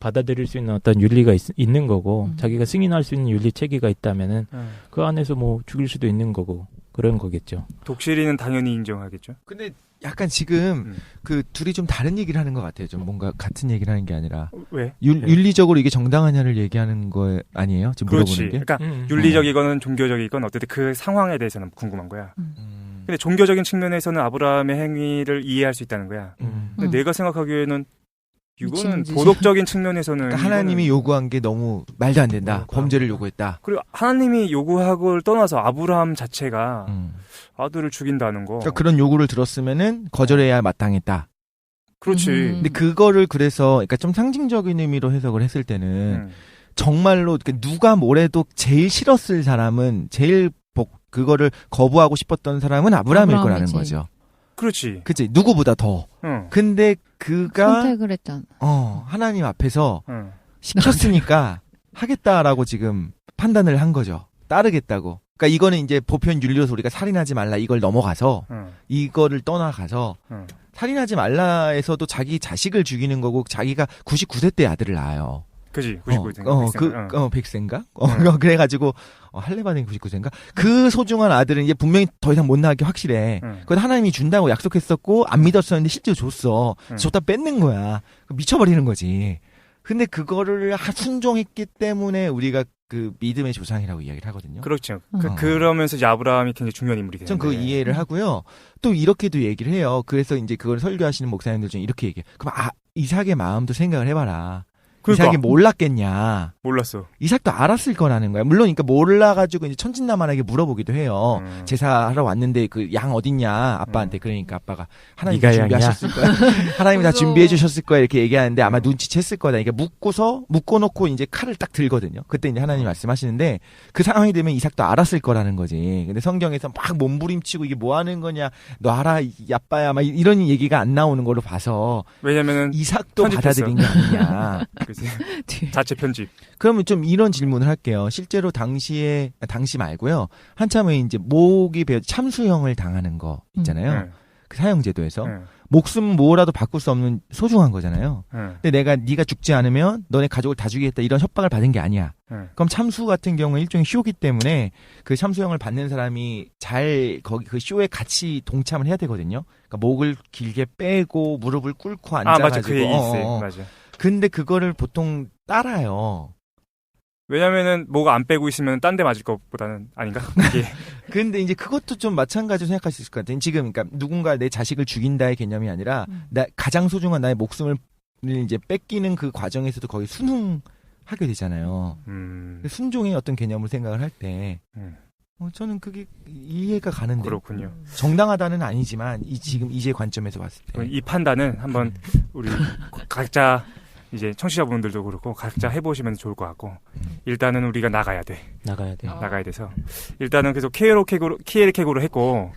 받아들일 수 있는 어떤 윤리가 있는 거고, 자기가 승인할 수 있는 윤리 체계가 있다면은 그 안에서 뭐 죽일 수도 있는 거고 그런 거겠죠. 독실이는 당연히 인정하겠죠. 근데 약간 지금 그 둘이 좀 다른 얘기를 하는 것 같아요. 좀 뭔가 같은 얘기를 하는 게 아니라. 왜? 윤리적으로 이게 정당하냐를 얘기하는 거 아니에요? 지금 그렇지. 물어보는 게. 그러니까 윤리적이건 종교적이건 어쨌든 그 상황에 대해서는 궁금한 거야. 근데 종교적인 측면에서는 아브라함의 행위를 이해할 수 있다는 거야. 근데 내가 생각하기에는 이거는 도덕적인 측면에서는 그러니까 하나님이 요구한 게 너무 말도 안 된다. 범죄를 요구했다. 그리고 하나님이 요구하고를 떠나서 아브라함 자체가 아들을 죽인다는 거. 그러니까 그런 요구를 들었으면은 거절해야 마땅했다. 그렇지. 근데 그거를 그러니까 좀 상징적인 의미로 해석을 했을 때는 정말로 누가 뭐래도 제일 싫었을 사람은 그거를 거부하고 싶었던 사람은 아브라함일 거라는 거죠. 그렇지. 그치. 누구보다 더. 근데 그가 선택을 했잖아. 하나님 앞에서 시켰으니까 하겠다라고 지금 판단을 한 거죠. 따르겠다고. 그러니까 이거는 이제 보편 윤리로서 우리가 살인하지 말라 이걸 넘어가서 이거를 떠나가서 살인하지 말라에서도 자기 자식을 죽이는 거고 자기가 99세 때 아들을 낳아요. 그지. 99세인가? 100세인가? 그래가지고 할례받은 99세인가? 그 소중한 아들은 이제 분명히 더 이상 못 낳게 확실해. 그건 하나님이 준다고 약속했었고 안 믿었었는데 실제로 줬어. 줬다 뺏는 거야. 미쳐버리는 거지. 근데 그거를 순종했기 때문에 우리가 그 믿음의 조상이라고 이야기를 하거든요. 그렇죠. 어. 그러면서 이제 아브라함이 굉장히 중요한 인물이 되는데. 전 그거 이해를 하고요. 또 이렇게도 얘기를 해요. 그래서 이제 그걸 설교하시는 목사님들 중에 이렇게 얘기해요. 그럼 이삭의 마음도 생각을 해봐라. 그러니까. 이삭이 몰랐겠냐. 몰랐어. 이삭도 알았을 거라는 거야. 물론 그러니까 몰라가지고 이제 천진난만하게 물어보기도 해요. 제사하러 왔는데 그 양 어딨냐 아빠한테. 그러니까 아빠가 하나님 다 준비하셨을 거야. 하나님이 다 준비해 주셨을 거야 이렇게 얘기하는데 아마 눈치챘을 거다. 그러니까 묶어놓고 이제 칼을 딱 들거든요. 그때 이제 하나님 말씀하시는데 그 상황이 되면 이삭도 알았을 거라는 거지. 근데 성경에서 막 몸부림치고 이게 뭐 하는 거냐. 너 알아 이 아빠야 막 이런 얘기가 안 나오는 걸로 봐서 왜냐면은 이삭도 편집했어. 받아들인 게 아니냐. 자체 편집. 그러면 좀 이런 질문을 할게요. 실제로 당시 말고요. 한참에 이제 목이 베어 참수형을 당하는 거 있잖아요. 그 사형제도에서 목숨 뭐라도 바꿀 수 없는 소중한 거잖아요. 근데 네가 죽지 않으면 너네 가족을 다 죽이겠다 이런 협박을 받은 게 아니야. 그럼 참수 같은 경우는 일종의 쇼기 때문에 그 참수형을 받는 사람이 잘 거기 그 쇼에 같이 동참을 해야 되거든요. 그러니까 목을 길게 빼고 무릎을 꿇고 앉아가지고. 맞아. 그 얘기 있어요. 맞아. 근데 그거를 보통 따라요. 왜냐면은 뭐가 안 빼고 있으면 딴 데 맞을 것보다는 아닌가? 이게. 근데 이제 그것도 좀 마찬가지로 생각할 수 있을 것 같아요. 지금 그러니까 누군가 내 자식을 죽인다의 개념이 아니라 가장 소중한 나의 목숨을 이제 뺏기는 그 과정에서도 거의 순응하게 되잖아요. 순종의 어떤 개념을 생각을 할 때 저는 그게 이해가 가는데. 그렇군요. 정당하다는 아니지만 지금 이제 관점에서 봤을 때 이 판단은 한번 우리 각자 이제 청취자분들도 그렇고 각자 해보시면 좋을 것 같고 일단은 우리가 나가야 돼. 나가야 돼서 일단은 계속 키에르케고로 했고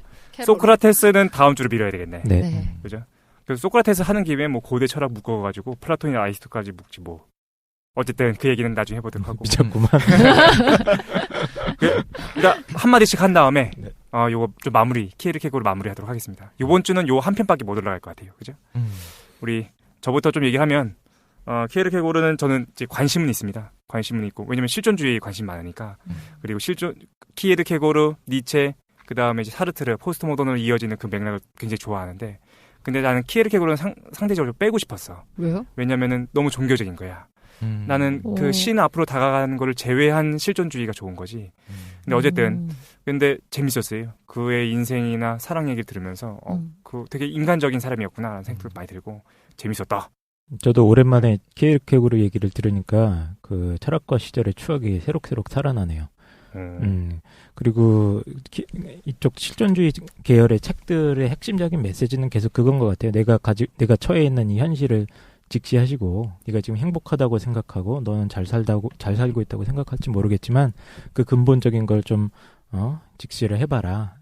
소크라테스는 다음 주로 미뤄야 되겠네. 네. 그죠? 그래서 소크라테스 하는 김에 뭐 고대 철학 묶어가지고 플라톤이나 아리스토까지 묶지 뭐. 어쨌든 그 얘기는 나중에 해보도록 하고. 미쳤구만. 그러니까 한 마디씩 한 다음에 요거 좀 키에르케고로 마무리하도록 하겠습니다. 요번 주는 요 한 편밖에 못 올라갈 것 같아요. 그죠? 우리 저부터 좀 얘기하면 키에르케고르는 저는 이제 관심은 있습니다. 관심은 있고 왜냐면 실존주의에 관심 많으니까. 그리고 키에르케고르, 니체, 그 다음에 이제 사르트르, 포스트 모던으로 이어지는 그 맥락을 굉장히 좋아하는데, 근데 나는 키에르케고르는 상대적으로 빼고 싶었어. 왜요? 왜냐면은 너무 종교적인 거야. 나는 그 신 앞으로 다가가는 거를 제외한 실존주의가 좋은 거지. 근데 어쨌든 근데 재밌었어요. 그의 인생이나 사랑 얘기를 들으면서 그 되게 인간적인 사람이었구나라는 생각도 많이 들고 재밌었다. 저도 오랜만에 키에르케고르 얘기를 들으니까 그 철학과 시절의 추억이 새록새록 살아나네요. 그리고 이쪽 실존주의 계열의 책들의 핵심적인 메시지는 계속 그건 것 같아요. 내가 처해 있는 이 현실을 직시하시고 네가 지금 행복하다고 생각하고 너는 잘 살고 있다고 생각할지 모르겠지만 그 근본적인 걸 좀 직시를 해봐라.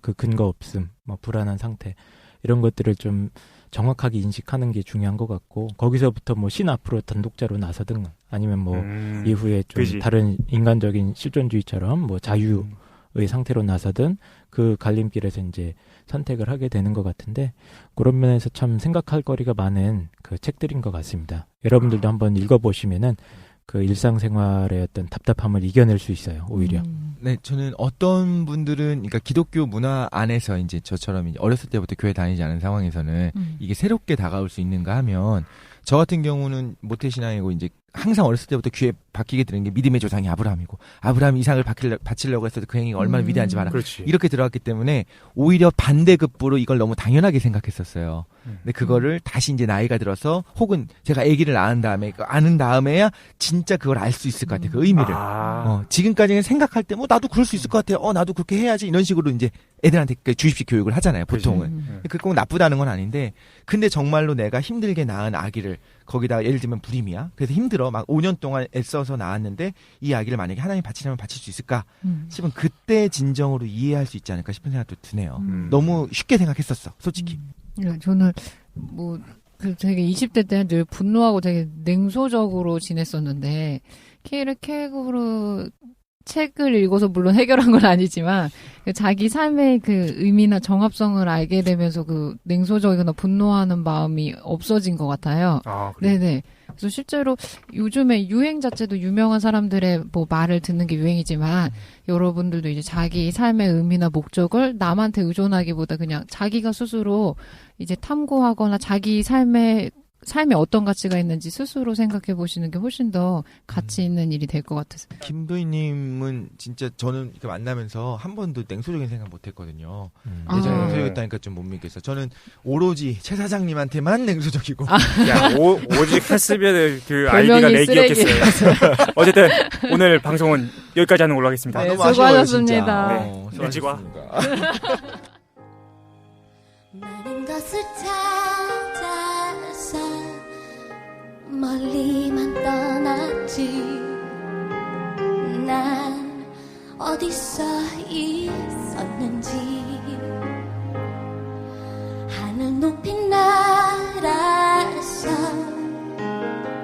그 근거 없음, 뭐 불안한 상태 이런 것들을 좀 정확하게 인식하는 게 중요한 것 같고 거기서부터 뭐 신 앞으로 단독자로 나서든 아니면 뭐 이후에 좀 그치. 다른 인간적인 실존주의처럼 뭐 자유의 상태로 나서든 그 갈림길에서 이제 선택을 하게 되는 것 같은데 그런 면에서 참 생각할 거리가 많은 그 책들인 것 같습니다. 여러분들도 한번 읽어보시면은 그 일상생활의 어떤 답답함을 이겨낼 수 있어요. 오히려. 네, 저는 어떤 분들은, 그러니까 기독교 문화 안에서 이제 저처럼 이제 어렸을 때부터 교회 다니지 않은 상황에서는 이게 새롭게 다가올 수 있는가 하면, 저 같은 경우는 모태신앙이고 이제 항상 어렸을 때부터 귀에 박히게 되는 게 믿음의 조상이 아브라함이고, 아브라함이 이삭을 바치려고 했어도 그 행위가 얼마나 위대한지 봐라. 그렇지. 이렇게 들어왔기 때문에 오히려 반대급부로 이걸 너무 당연하게 생각했었어요. 근데 그거를 다시 이제 나이가 들어서 혹은 제가 아기를 아는 다음에야 진짜 그걸 알 수 있을 것 같아요. 그 의미를. 지금까지는 생각할 때 뭐 나도 그럴 수 있을 것 같아요. 나도 그렇게 해야지. 이런 식으로 이제 애들한테 주입식 교육을 하잖아요. 보통은. 그게 꼭 나쁘다는 건 아닌데 근데 정말로 내가 힘들게 낳은 아기를 거기다가 예를 들면 불임이야. 그래서 힘들어. 막 5년 동안 애써서 낳았는데 이 아기를 만약에 하나님이 바치려면 바칠 수 있을까 싶으면 그때 진정으로 이해할 수 있지 않을까 싶은 생각도 드네요. 너무 쉽게 생각했었어. 솔직히. 저는 되게 20대 때 늘 분노하고 되게 냉소적으로 지냈었는데 키에르케고르 책을 읽어서 물론 해결한 건 아니지만 자기 삶의 그 의미나 정합성을 알게 되면서 그 냉소적이거나 분노하는 마음이 없어진 것 같아요. 네네. 그래서 실제로 요즘에 유행 자체도 유명한 사람들의 뭐 말을 듣는 게 유행이지만 여러분들도 이제 자기 삶의 의미나 목적을 남한테 의존하기보다 그냥 자기가 스스로 이제 탐구하거나 자기 삶의 삶에 어떤 가치가 있는지 스스로 생각해 보시는 게 훨씬 더 가치 있는 일이 될 것 같아서. 김도희님은 진짜 저는 이렇게 만나면서 한 번도 냉소적인 생각 못했거든요. 아. 예전에 냉소적이었다니까 좀 못 믿겠어. 저는 오로지 최 사장님한테만 냉소적이고. 야, 오직 했으면 그 별명이 아이디가 쓰레기. 내기였겠어요. 어쨌든 오늘 방송은 여기까지 하는 걸로 하겠습니다. 네, 너무 아쉬워요, 수고하셨습니다. 진짜. 네, 일찍 와. 수고하셨습니다. 많은 것을 찾아서 멀리만 떠났지. 난 어디서 있었는지. 하늘 높이 날아서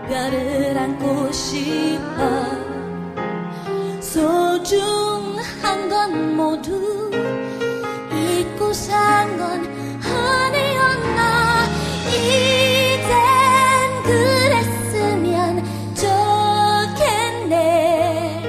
별을 안고 싶어. 소중한 건 모두 잊고 산 건 아니었나. 이젠 그랬으면 좋겠네.